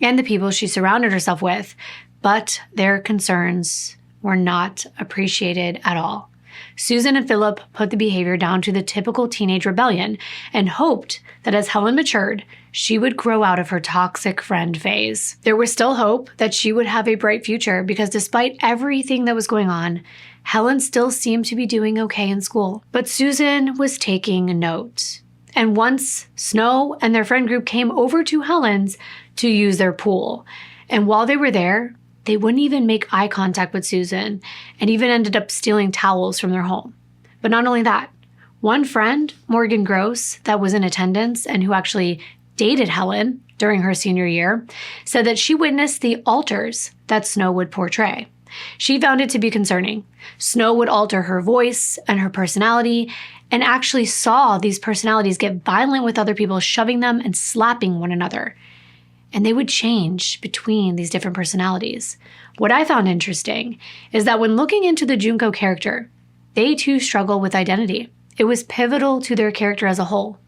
and the people she surrounded herself with, but their concerns were not appreciated at all. Susan and Philip put the behavior down to the typical teenage rebellion and hoped that as Helen matured, she would grow out of her toxic friend phase. There was still hope that she would have a bright future because despite everything that was going on, Helen still seemed to be doing okay in school. But Susan was taking note. And once Snow and their friend group came over to Helen's to use their pool, and while they were there, they wouldn't even make eye contact with Susan and even ended up stealing towels from their home. But not only that, one friend, Morgan Gross, that was in attendance and who actually dated Helen during her senior year, said that she witnessed the alters that Snow would portray. She found it to be concerning. Snow would alter her voice and her personality and actually saw these personalities get violent with other people, shoving them and slapping one another. And they would change between these different personalities. What I found interesting is that when looking into the Junko character, they too struggle with identity. It was pivotal to their character as a whole.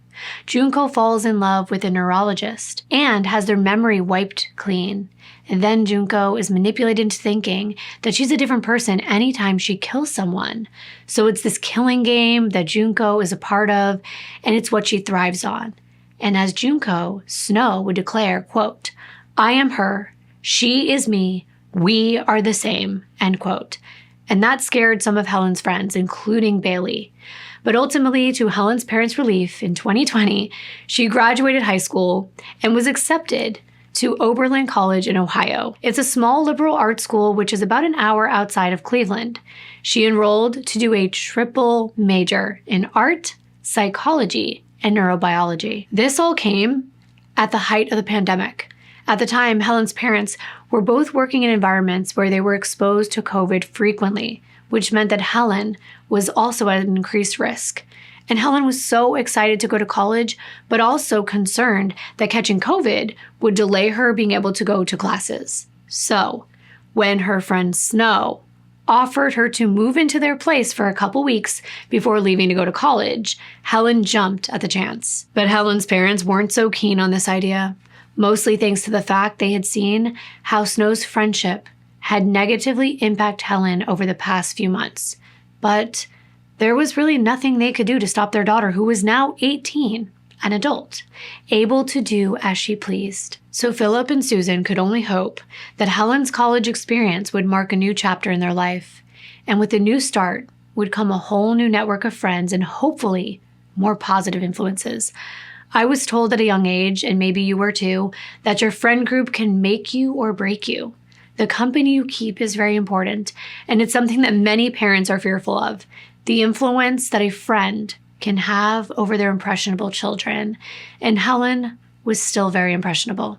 Junko falls in love with a neurologist and has their memory wiped clean. And then Junko is manipulated into thinking that she's a different person anytime she kills someone. So it's this killing game that Junko is a part of, and it's what she thrives on. And as Junko, Snow would declare, quote, "I am her, she is me, we are the same," end quote. And that scared some of Helen's friends, including Bailey. But ultimately, to Helen's parents' relief, in 2020, she graduated high school and was accepted to Oberlin College in Ohio. It's a small liberal arts school which is about an hour outside of Cleveland. She enrolled to do a triple major in art, psychology, and neurobiology. This all came at the height of the pandemic. At the time, Helen's parents were both working in environments where they were exposed to COVID frequently, which meant that Helen was also at an increased risk. And Helen was so excited to go to college, but also concerned that catching COVID would delay her being able to go to classes. So, when her friend Snow offered her to move into their place for a couple weeks before leaving to go to college, Helen jumped at the chance. But Helen's parents weren't so keen on this idea, mostly thanks to the fact they had seen how Snow's friendship had negatively impacted Helen over the past few months. But there was really nothing they could do to stop their daughter, who was now 18, an adult, able to do as she pleased. So Philip and Susan could only hope that Helen's college experience would mark a new chapter in their life. And with a new start would come a whole new network of friends and hopefully more positive influences. I was told at a young age, and maybe you were too, that your friend group can make you or break you. The company you keep is very important, and it's something that many parents are fearful of. The influence that a friend can have over their impressionable children. And Helen was still very impressionable.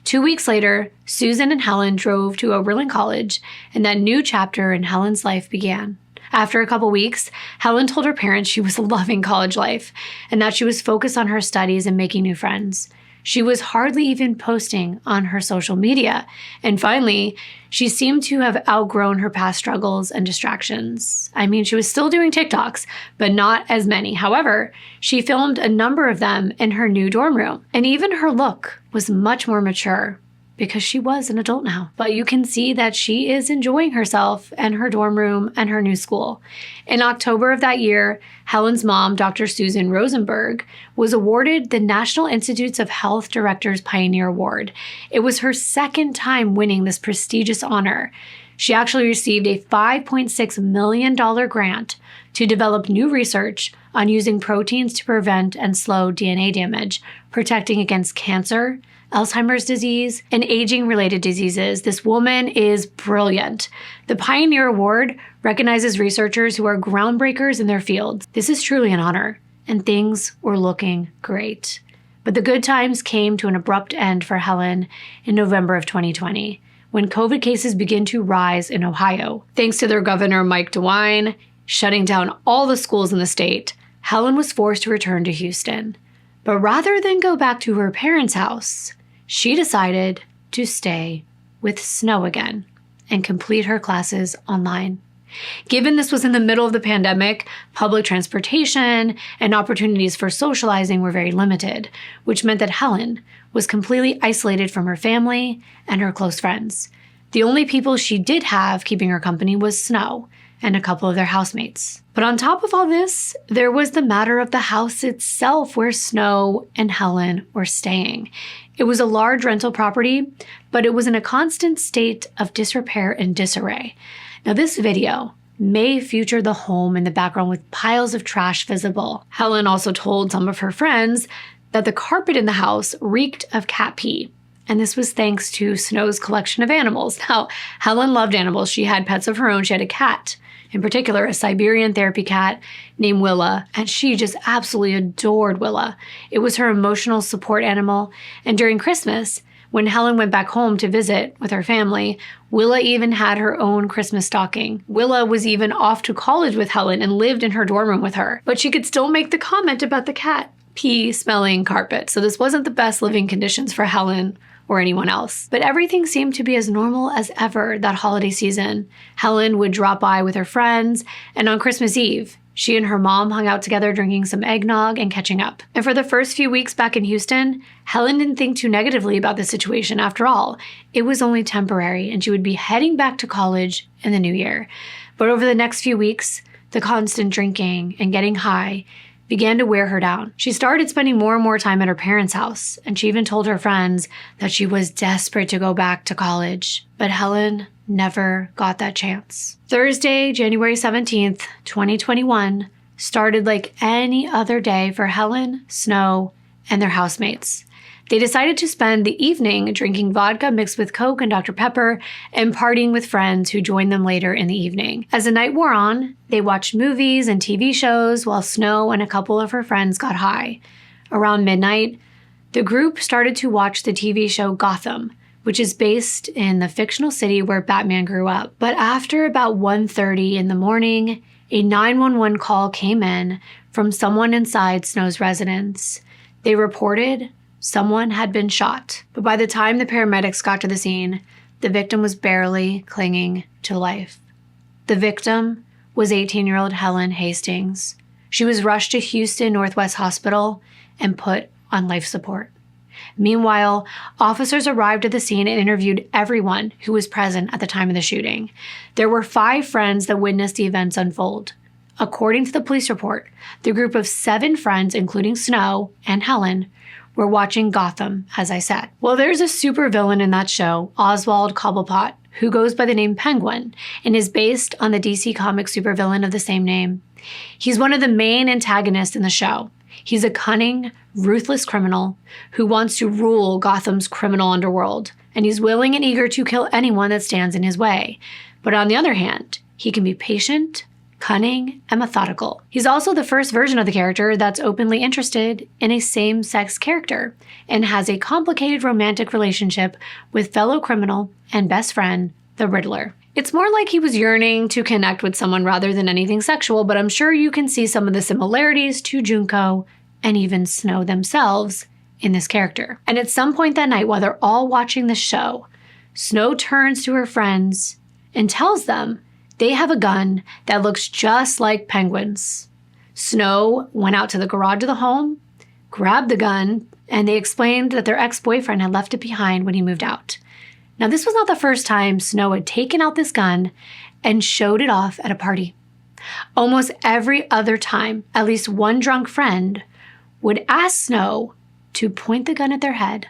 2 weeks later, Susan and Helen drove to Oberlin College, and that new chapter in Helen's life began. After a couple weeks, Helen told her parents she was loving college life and that she was focused on her studies and making new friends. She was hardly even posting on her social media. And finally, she seemed to have outgrown her past struggles and distractions. I mean, she was still doing TikToks, but not as many. However, she filmed a number of them in her new dorm room. And even her look was much more mature. because she was an adult now. But you can see that she is enjoying herself and her dorm room and her new school. In October of that year, Helen's mom, Dr. Susan Rosenberg, was awarded the National Institutes of Health Directors Pioneer Award. It was her second time winning this prestigious honor. She actually received a $5.6 million grant to develop new research on using proteins to prevent and slow DNA damage, protecting against cancer, Alzheimer's disease, and aging-related diseases. This woman is brilliant. The Pioneer Award recognizes researchers who are groundbreakers in their fields. This is truly an honor, and things were looking great. But the good times came to an abrupt end for Helen in November of 2020, when COVID cases began to rise in Ohio. Thanks to their governor, Mike DeWine, shutting down all the schools in the state, Helen was forced to return to Houston. But rather than go back to her parents' house, she decided to stay with Snow again and complete her classes online. Given this was in the middle of the pandemic, public transportation and opportunities for socializing were very limited, which meant that Helen was completely isolated from her family and her close friends. The only people she did have keeping her company was Snow and a couple of their housemates. But on top of all this, there was the matter of the house itself where Snow and Helen were staying. It was a large rental property, but it was in a constant state of disrepair and disarray. Now, this video may feature the home in the background with piles of trash visible. Helen also told some of her friends that the carpet in the house reeked of cat pee. And this was thanks to Snow's collection of animals. Now, Helen loved animals. She had pets of her own. She had a cat, in particular, a Siberian therapy cat named Willa, and she just absolutely adored Willa. It was her emotional support animal. And during Christmas, when Helen went back home to visit with her family, Willa even had her own Christmas stocking. Willa was even off to college with Helen and lived in her dorm room with her, but she could still make the comment about the cat pee smelling carpet. So this wasn't the best living conditions for Helen or anyone else. But everything seemed to be as normal as ever that holiday season. Helen would drop by with her friends, and on Christmas Eve, she and her mom hung out together drinking some eggnog and catching up. And for the first few weeks back in Houston, Helen didn't think too negatively about the situation. After all, it was only temporary, and she would be heading back to college in the new year. But over the next few weeks, the constant drinking and getting high began to wear her down. She started spending more and more time at her parents' house, and she even told her friends that she was desperate to go back to college. But Helen never got that chance. Thursday, January 17th, 2021, started like any other day for Helen, Snow, and their housemates. They decided to spend the evening drinking vodka mixed with Coke and Dr. Pepper and partying with friends who joined them later in the evening. As the night wore on, they watched movies and TV shows while Snow and a couple of her friends got high. Around midnight, the group started to watch the TV show Gotham, which is based in the fictional city where Batman grew up. But after about 1:30 in the morning, a 911 call came in from someone inside Snow's residence. They reported someone had been shot, but by the time the paramedics got to the scene, the victim was barely clinging to life. The victim was 18-year-old Helen Hastings. She was rushed to Houston Northwest Hospital and put on life support. Meanwhile, officers arrived at the scene and interviewed everyone who was present at the time of the shooting. There were 5 friends that witnessed the events unfold. According to the police report, the group of 7 friends, including Snow and Helen, were watching Gotham, as I said. Well, there's a supervillain in that show, Oswald Cobblepot, who goes by the name Penguin and is based on the DC Comics supervillain of the same name. He's one of the main antagonists in the show. He's a cunning, ruthless criminal who wants to rule Gotham's criminal underworld, and he's willing and eager to kill anyone that stands in his way. But on the other hand, he can be patient, cunning, and methodical. He's also the first version of the character that's openly interested in a same-sex character and has a complicated romantic relationship with fellow criminal and best friend, the Riddler. It's more like he was yearning to connect with someone rather than anything sexual, but I'm sure you can see some of the similarities to Junko and even Snow themselves in this character. And at some point that night, while they're all watching the show, Snow turns to her friends and tells them they have a gun that looks just like Penguin's. Snow went out to the garage of the home, grabbed the gun, and they explained that their ex-boyfriend had left it behind when he moved out. Now, this was not the first time Snow had taken out this gun and showed it off at a party. Almost every other time, at least one drunk friend would ask Snow to point the gun at their head,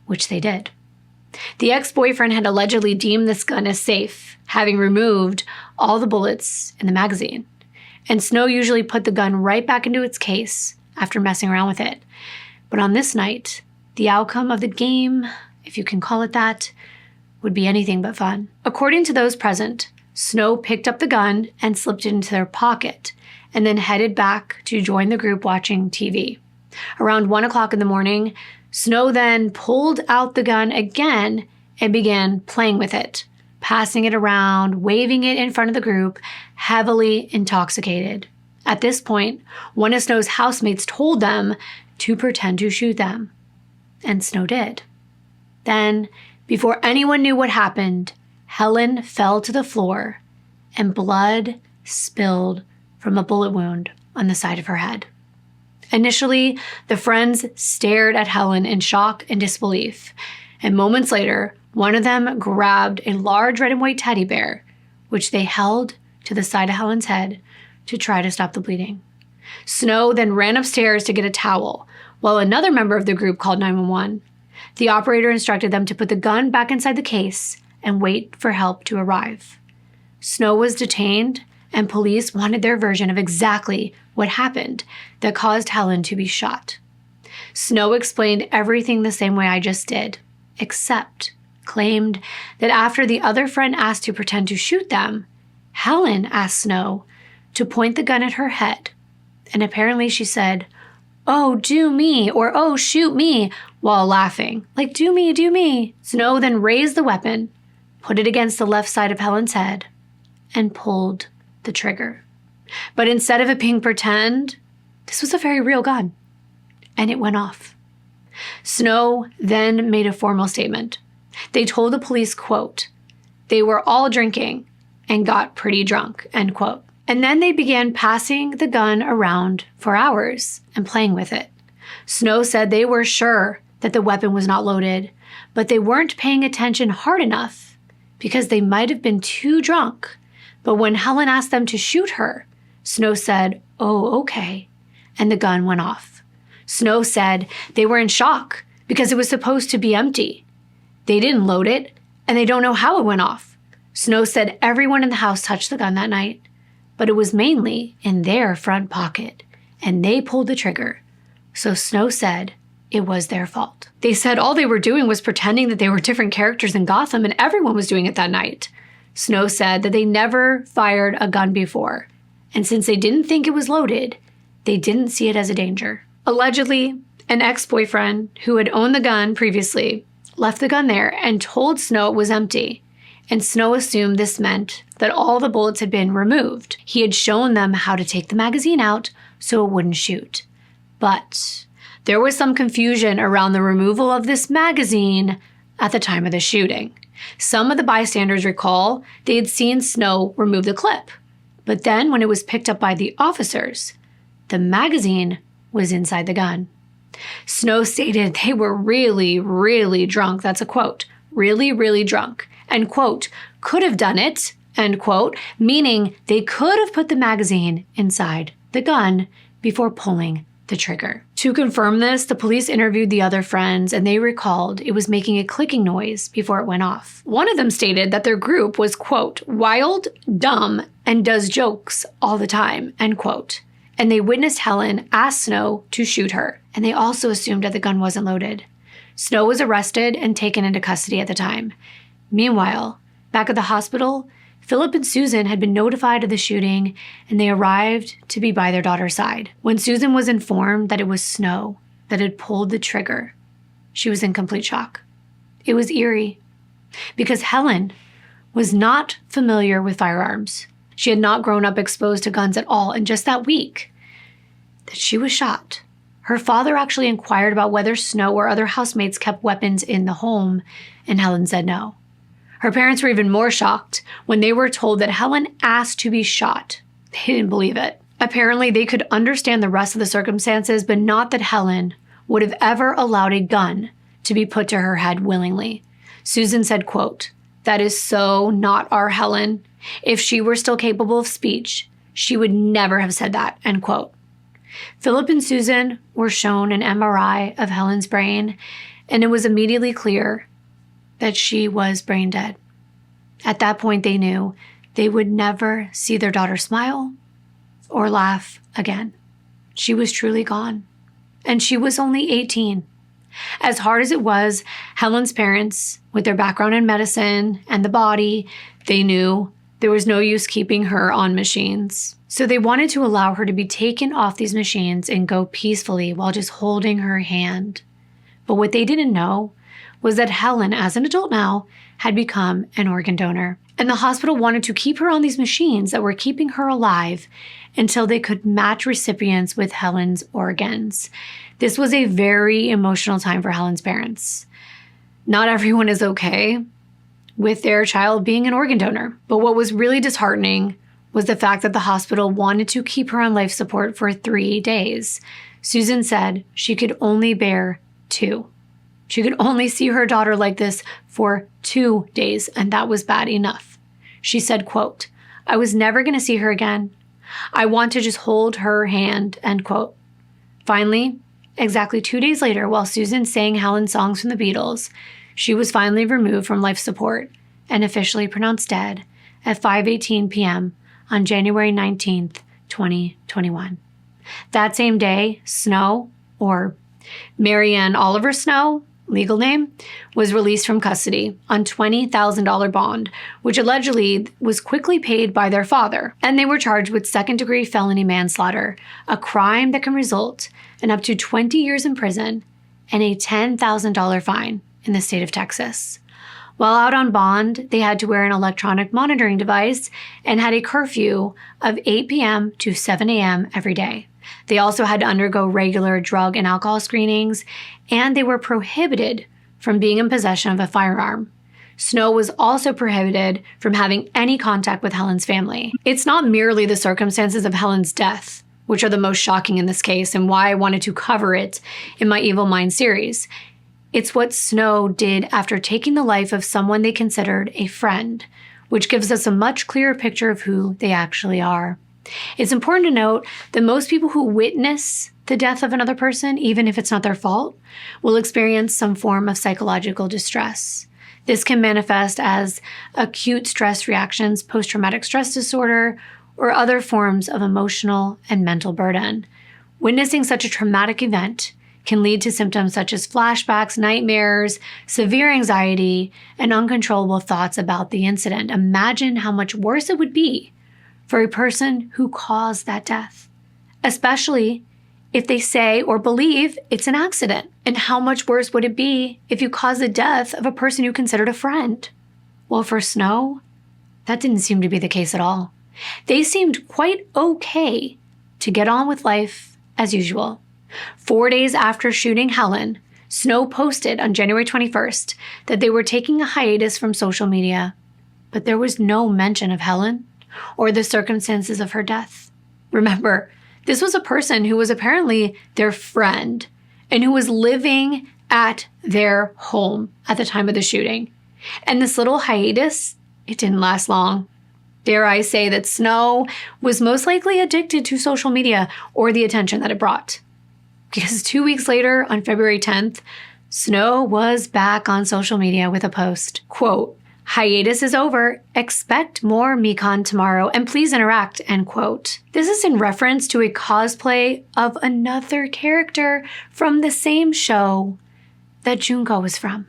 which they did. The ex-boyfriend had allegedly deemed this gun as safe, having removed all the bullets in the magazine. And Snow usually put the gun right back into its case after messing around with it. But on this night, the outcome of the game, if you can call it that, would be anything but fun. According to those present, Snow picked up the gun and slipped it into their pocket, and then headed back to join the group watching TV. Around 1 o'clock in the morning, Snow then pulled out the gun again and began playing with it, passing it around, waving it in front of the group, heavily intoxicated. At this point, one of Snow's housemates told them to pretend to shoot them, and Snow did. Then, before anyone knew what happened, Helen fell to the floor and blood spilled from a bullet wound on the side of her head. Initially, the friends stared at Helen in shock and disbelief, and moments later, one of them grabbed a large red and white teddy bear, which they held to the side of Helen's head to try to stop the bleeding. Snow then ran upstairs to get a towel, while another member of the group called 911. The operator instructed them to put the gun back inside the case and wait for help to arrive. Snow was detained, and police wanted their version of exactly what happened that caused Helen to be shot. Snow explained everything the same way I just did, except claimed that after the other friend asked to pretend to shoot them, Helen asked Snow to point the gun at her head, and apparently she said, "Oh, do me," or "Oh, shoot me," while laughing, like, "Do me, do me." Snow then raised the weapon, put it against the left side of Helen's head, and pulled the trigger. But instead of it being pretend, this was a very real gun, and it went off. Snow then made a formal statement. They told the police, quote, "They were all drinking and got pretty drunk," end quote. And then they began passing the gun around for hours and playing with it. Snow said they were sure that the weapon was not loaded, but they weren't paying attention hard enough because they might have been too drunk. But when Helen asked them to shoot her, Snow said, "Oh, okay," and the gun went off. Snow said they were in shock because it was supposed to be empty. They didn't load it, and they don't know how it went off. Snow said everyone in the house touched the gun that night, but it was mainly in their front pocket, and they pulled the trigger. So Snow said it was their fault. They said all they were doing was pretending that they were different characters in Gotham, and everyone was doing it that night. Snow said that they never fired a gun before, and since they didn't think it was loaded, they didn't see it as a danger. Allegedly, an ex-boyfriend who had owned the gun previously left the gun there and told Snow it was empty, and Snow assumed this meant that all the bullets had been removed. He had shown them how to take the magazine out so it wouldn't shoot. But there was some confusion around the removal of this magazine at the time of the shooting. Some of the bystanders recall they had seen Snow remove the clip, but then when it was picked up by the officers, the magazine was inside the gun. Snow stated they were really, really drunk. That's a quote. Really, really drunk. And quote, could have done it, end quote, meaning they could have put the magazine inside the gun before pulling the trigger. To confirm this, the police interviewed the other friends, and they recalled it was making a clicking noise before it went off. One of them stated that their group was, quote, wild, dumb, and does jokes all the time, end quote. And they witnessed Helen ask Snow to shoot her, and they also assumed that the gun wasn't loaded. Snow was arrested and taken into custody at the time. Meanwhile, back at the hospital, Philip and Susan had been notified of the shooting, and they arrived to be by their daughter's side. When Susan was informed that it was Snow that had pulled the trigger, she was in complete shock. It was eerie, because Helen was not familiar with firearms. She had not grown up exposed to guns at all, and just that week that she was shot, her father actually inquired about whether Snow or other housemates kept weapons in the home, and Helen said no. Her parents were even more shocked when they were told that Helen asked to be shot. They didn't believe it. Apparently, they could understand the rest of the circumstances, but not that Helen would have ever allowed a gun to be put to her head willingly. Susan said, quote, "That is so not our Helen. If she were still capable of speech, she would never have said that," end quote. Philip and Susan were shown an MRI of Helen's brain, and it was immediately clear that she was brain dead. At that point, they knew they would never see their daughter smile or laugh again. She was truly gone, and she was only 18. As hard as it was, Helen's parents, with their background in medicine and the body, they knew there was no use keeping her on machines. So they wanted to allow her to be taken off these machines and go peacefully while just holding her hand. But what they didn't know was that Helen, as an adult now, had become an organ donor. And the hospital wanted to keep her on these machines that were keeping her alive until they could match recipients with Helen's organs. This was a very emotional time for Helen's parents. Not everyone is okay with their child being an organ donor, but what was really disheartening was the fact that the hospital wanted to keep her on life support for 3 days. Susan said she could only bear 2. She could only see her daughter like this for 2 days, and that was bad enough. She said, quote, "I was never going to see her again. I want to just hold her hand," end quote. Finally, exactly 2 days later, while Susan sang Helen's songs from the Beatles, she was finally removed from life support and officially pronounced dead at 5:18 p.m. on January 19th, 2021. That same day, Snow, or Marianne Oliver Snow, legal name, was released from custody on $20,000 bond, which allegedly was quickly paid by their father. And they were charged with second-degree felony manslaughter, a crime that can result in up to 20 years in prison and a $10,000 fine in the state of Texas. While out on bond, they had to wear an electronic monitoring device and had a curfew of 8 p.m. to 7 a.m. every day. They also had to undergo regular drug and alcohol screenings, and they were prohibited from being in possession of a firearm. Snow was also prohibited from having any contact with Helen's family. It's not merely the circumstances of Helen's death, which are the most shocking in this case and why I wanted to cover it in my Evil Mind series. It's what Snow did after taking the life of someone they considered a friend, which gives us a much clearer picture of who they actually are. It's important to note that most people who witness the death of another person, even if it's not their fault, will experience some form of psychological distress. This can manifest as acute stress reactions, post-traumatic stress disorder, or other forms of emotional and mental burden. Witnessing such a traumatic event can lead to symptoms such as flashbacks, nightmares, severe anxiety, and uncontrollable thoughts about the incident. Imagine how much worse it would be for a person who caused that death, especially if they say or believe it's an accident. And how much worse would it be if you caused the death of a person you considered a friend? Well, for Snow, that didn't seem to be the case at all. They seemed quite okay to get on with life as usual. 4 days after shooting Helen, Snow posted on January 21st that they were taking a hiatus from social media, but there was no mention of Helen or the circumstances of her death. Remember, this was a person who was apparently their friend and who was living at their home at the time of the shooting. And this little hiatus, it didn't last long. Dare I say that Snow was most likely addicted to social media or the attention that it brought. Because 2 weeks later, on February 10th, Snow was back on social media with a post, quote, "Hiatus is over. Expect more Mekon tomorrow and please interact," end quote. This is in reference to a cosplay of another character from the same show that Junko was from.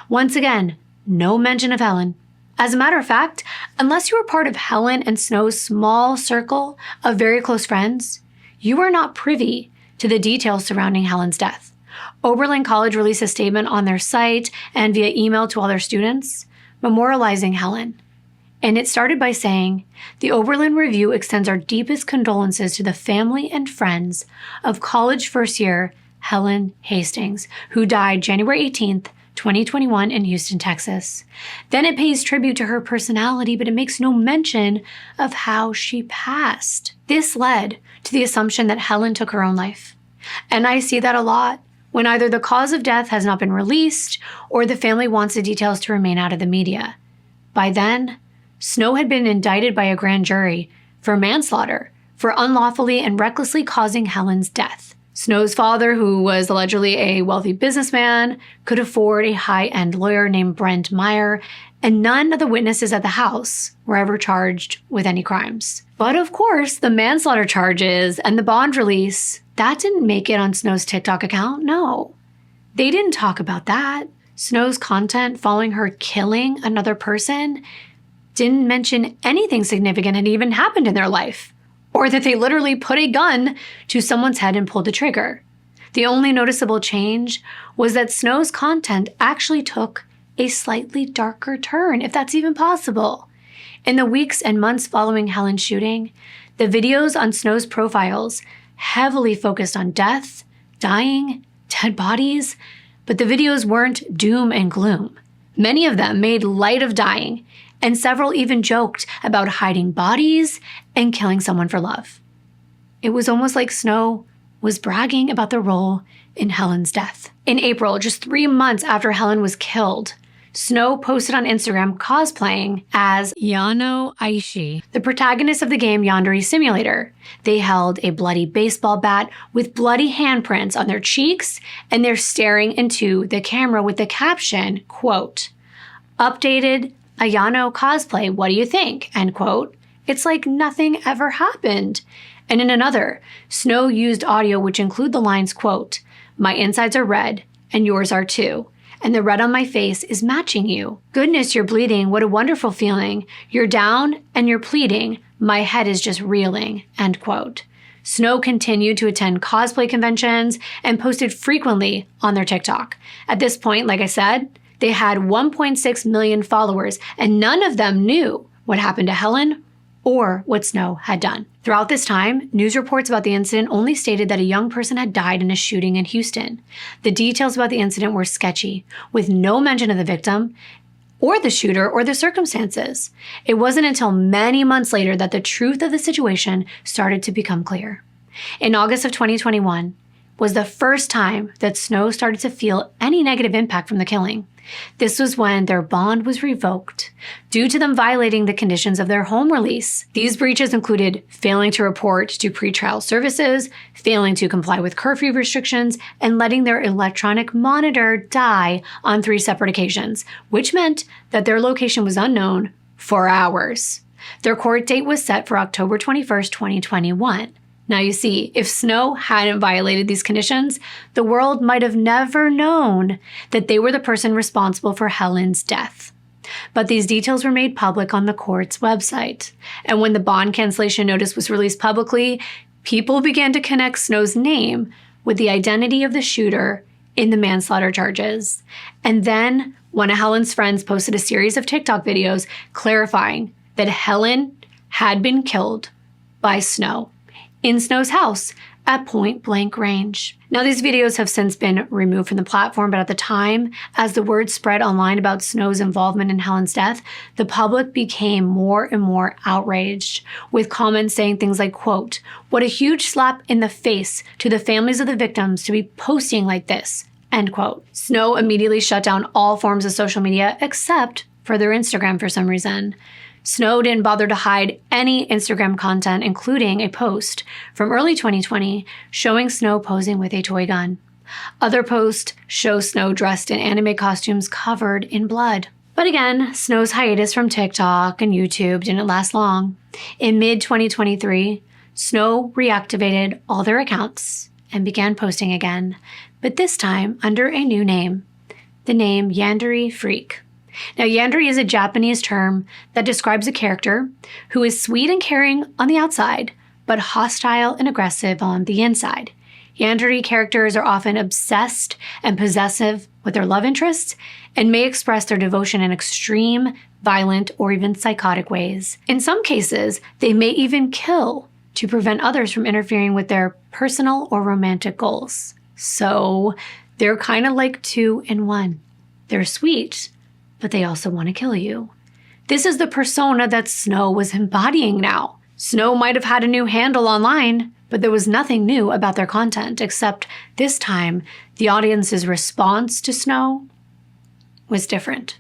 Once again, no mention of Helen. As a matter of fact, unless you were part of Helen and Snow's small circle of very close friends, you are not privy to the details surrounding Helen's death. Oberlin College released a statement on their site and via email to all their students, memorializing Helen. And it started by saying, "The Oberlin Review extends our deepest condolences to the family and friends of college first year Helen Hastings, who died January 18th, 2021 in Houston, Texas. Then it pays tribute to her personality, but it makes no mention of how she passed. This led to the assumption that Helen took her own life. And I see that a lot when either the cause of death has not been released or the family wants the details to remain out of the media. By then, Snow had been indicted by a grand jury for manslaughter for unlawfully and recklessly causing Helen's death. Snow's father, who was allegedly a wealthy businessman, could afford a high-end lawyer named Brent Meyer, and none of the witnesses at the house were ever charged with any crimes. But of course, the manslaughter charges and the bond release, that didn't make it on Snow's TikTok account, no. They didn't talk about that. Snow's content following her killing another person didn't mention anything significant had even happened in their life, or that they literally put a gun to someone's head and pulled the trigger. The only noticeable change was that Snow's content actually took a slightly darker turn, if that's even possible. In the weeks and months following Helen's shooting, the videos on Snow's profiles heavily focused on death, dying, dead bodies, but the videos weren't doom and gloom. Many of them made light of dying, and several even joked about hiding bodies and killing someone for love. It was almost like Snow was bragging about the role in Helen's death. In April, just 3 months after Helen was killed, Snow posted on Instagram cosplaying as Yano Aishi, the protagonist of the game Yandere Simulator. They held a bloody baseball bat with bloody handprints on their cheeks, and they're staring into the camera with the caption, quote, "Updated Ayano cosplay, what do you think?" End quote. It's like nothing ever happened. And in another, Snow used audio which include the lines, quote, "My insides are red, and yours are too. And the red on my face is matching you. Goodness, you're bleeding. What a wonderful feeling. You're down and you're pleading. My head is just reeling." End quote. Snow continued to attend cosplay conventions and posted frequently on their TikTok. At this point, like I said, they had 1.6 million followers, and none of them knew what happened to Helen or what Snow had done. Throughout this time, news reports about the incident only stated that a young person had died in a shooting in Houston. The details about the incident were sketchy, with no mention of the victim or the shooter or the circumstances. It wasn't until many months later that the truth of the situation started to become clear. In August of 2021 was the first time that Snow started to feel any negative impact from the killing. This was when their bond was revoked due to them violating the conditions of their home release. These breaches included failing to report to pretrial services, failing to comply with curfew restrictions, and letting their electronic monitor die on 3 separate occasions, which meant that their location was unknown for hours. Their court date was set for October 21st, 2021. Now you see, if Snow hadn't violated these conditions, the world might have never known that they were the person responsible for Helen's death. But these details were made public on the court's website. And when the bond cancellation notice was released publicly, people began to connect Snow's name with the identity of the shooter in the manslaughter charges. And then one of Helen's friends posted a series of TikTok videos clarifying that Helen had been killed by Snow in Snow's house at point blank range. Now, these videos have since been removed from the platform, but at the time, as the word spread online about Snow's involvement in Helen's death, the public became more and more outraged, with comments saying things like, quote, "What a huge slap in the face to the families of the victims to be posting like this," end quote. Snow immediately shut down all forms of social media except for their Instagram for some reason. Snow didn't bother to hide any Instagram content, including a post from early 2020 showing Snow posing with a toy gun. Other posts show Snow dressed in anime costumes covered in blood. But again, Snow's hiatus from TikTok and YouTube didn't last long. In mid-2023, Snow reactivated all their accounts and began posting again, but this time under a new name, the name Yandere Freak. Now, yandere is a Japanese term that describes a character who is sweet and caring on the outside, but hostile and aggressive on the inside. Yandere characters are often obsessed and possessive with their love interests and may express their devotion in extreme, violent, or even psychotic ways. In some cases, they may even kill to prevent others from interfering with their personal or romantic goals. So they're kind of like 2 in 1. They're sweet, but they also want to kill you. This is the persona that Snow was embodying now. Snow might have had a new handle online, but there was nothing new about their content, except this time, the audience's response to Snow was different.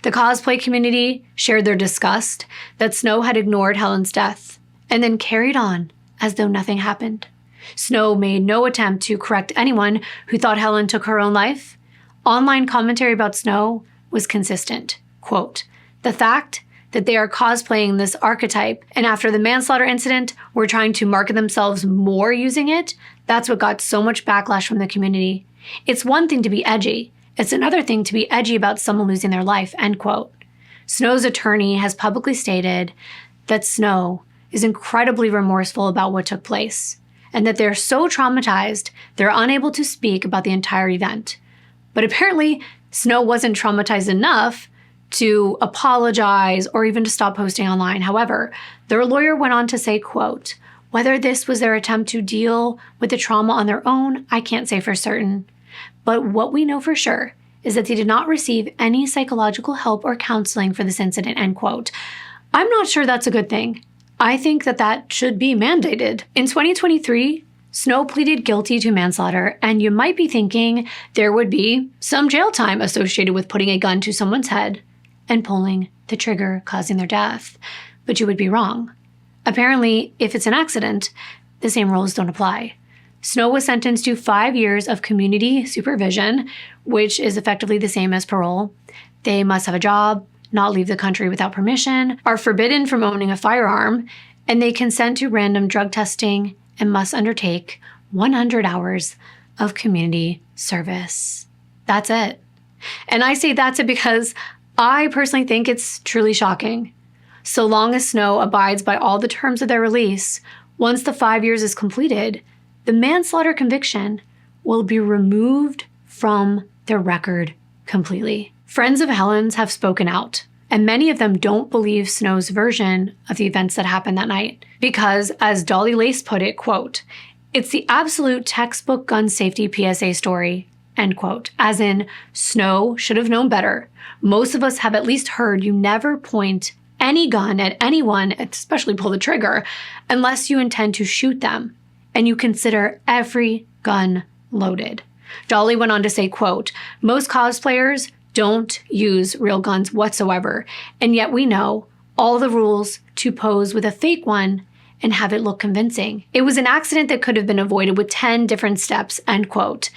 The cosplay community shared their disgust that Snow had ignored Helen's death, and then carried on as though nothing happened. Snow made no attempt to correct anyone who thought Helen took her own life. Online commentary about Snow was consistent. Quote, "The fact that they are cosplaying this archetype, and after the manslaughter incident, were trying to market themselves more using it, that's what got so much backlash from the community. It's one thing to be edgy. It's another thing to be edgy about someone losing their life," end quote. Snow's attorney has publicly stated that Snow is incredibly remorseful about what took place, and that they're so traumatized they're unable to speak about the entire event. But apparently, Snow wasn't traumatized enough to apologize or even to stop posting online. However, their lawyer went on to say, quote, "Whether this was their attempt to deal with the trauma on their own, I can't say for certain. But what we know for sure is that they did not receive any psychological help or counseling for this incident," end quote. I'm not sure that's a good thing. I think that should be mandated. In 2023, Snow pleaded guilty to manslaughter, and you might be thinking there would be some jail time associated with putting a gun to someone's head and pulling the trigger, causing their death. But you would be wrong. Apparently, if it's an accident, the same rules don't apply. Snow was sentenced to 5 years of community supervision, which is effectively the same as parole. They must have a job, not leave the country without permission, are forbidden from owning a firearm, and they consent to random drug testing and must undertake 100 hours of community service. That's it. And I say that's it because I personally think it's truly shocking. So long as Snow abides by all the terms of their release, once the 5 years is completed, the manslaughter conviction will be removed from their record completely. Friends of Helen's have spoken out, and many of them don't believe Snow's version of the events that happened that night. Because, as Dolly Lace put it, quote, "It's the absolute textbook gun safety PSA story," end quote. As in, Snow should have known better. Most of us have at least heard you never point any gun at anyone, especially pull the trigger, unless you intend to shoot them, and you consider every gun loaded. Dolly went on to say, quote, "Most cosplayers don't use real guns whatsoever, and yet we know all the rules to pose with a fake one and have it look convincing. It was an accident that could have been avoided with 10 different steps," end quote.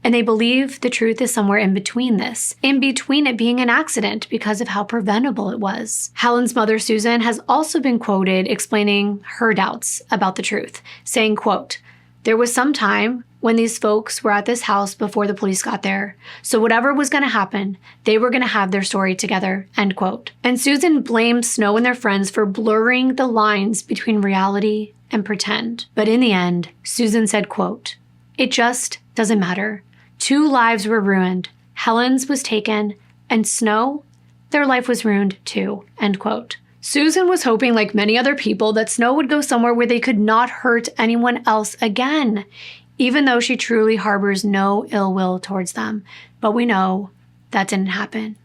And they believe the truth is somewhere in between this, in between it being an accident because of how preventable it was. Helen's mother, Susan, has also been quoted explaining her doubts about the truth, saying, quote, "There was some time when these folks were at this house before the police got there. So whatever was going to happen, they were going to have their story together," end quote. And Susan blames Snow and their friends for blurring the lines between reality and pretend. But in the end, Susan said, quote, "It just doesn't matter. 2 lives were ruined. Helen's was taken, and Snow, their life was ruined too," end quote. Susan was hoping, like many other people, that Snow would go somewhere where they could not hurt anyone else again, even though she truly harbors no ill will towards them. But we know that didn't happen.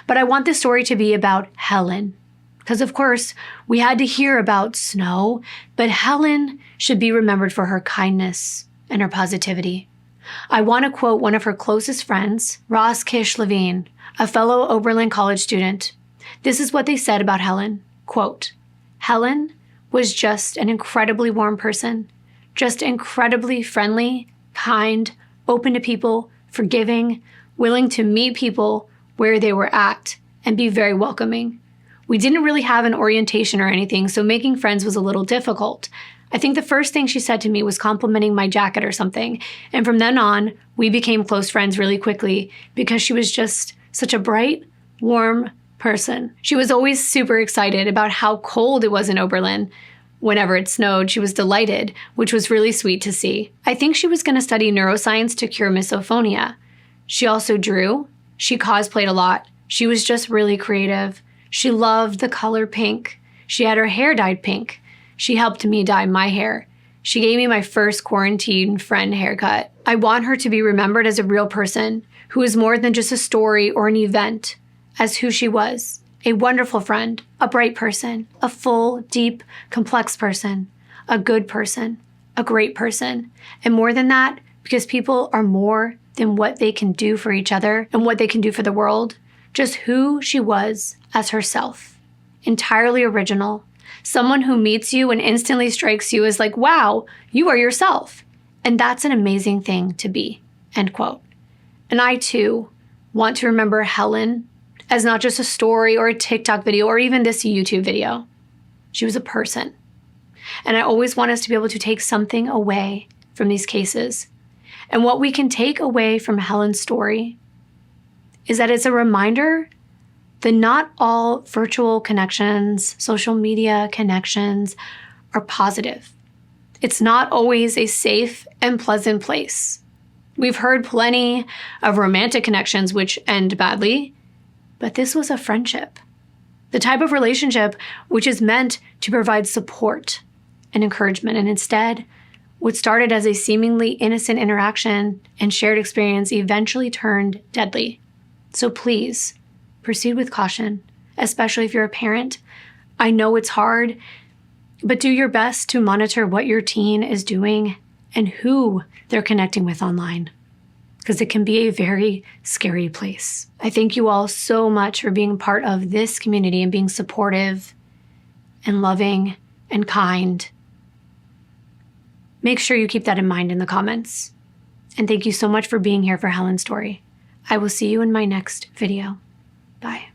But I want this story to be about Helen, because of course we had to hear about Snow, but Helen should be remembered for her kindness and her positivity. I want to quote one of her closest friends, Ross Kish Levine, a fellow Oberlin College student. This is what they said about Helen, quote, "Helen was just an incredibly warm person, just incredibly friendly, kind, open to people, forgiving, willing to meet people where they were at and be very welcoming. We didn't really have an orientation or anything, so making friends was a little difficult. I think the first thing she said to me was complimenting my jacket or something, and from then on, we became close friends really quickly because she was just such a bright, warm person. She was always super excited about how cold it was in Oberlin. Whenever it snowed, she was delighted, which was really sweet to see. I think she was going to study neuroscience to cure misophonia. She also drew. She cosplayed a lot. She was just really creative. She loved the color pink. She had her hair dyed pink. She helped me dye my hair. She gave me my first quarantine friend haircut. I want her to be remembered as a real person, who is more than just a story or an event, as who she was, a wonderful friend, a bright person, a full, deep, complex person, a good person, a great person, and more than that, because people are more than what they can do for each other and what they can do for the world, just who she was as herself. Entirely original. Someone who meets you and instantly strikes you as like, wow, you are yourself. And that's an amazing thing to be, end quote. And I too want to remember Helen as not just a story or a TikTok video or even this YouTube video. She was a person. And I always want us to be able to take something away from these cases. And what we can take away from Helen's story is that it's a reminder that not all virtual connections, social media connections are positive. It's not always a safe and pleasant place. We've heard plenty of romantic connections which end badly, but this was a friendship. The type of relationship which is meant to provide support and encouragement, and instead, what started as a seemingly innocent interaction and shared experience eventually turned deadly. So please, proceed with caution, especially if you're a parent. I know it's hard, but do your best to monitor what your teen is doing and who they're connecting with online, because it can be a very scary place. I thank you all so much for being part of this community and being supportive and loving and kind. Make sure you keep that in mind in the comments. And thank you so much for being here for Helen's story. I will see you in my next video. Bye.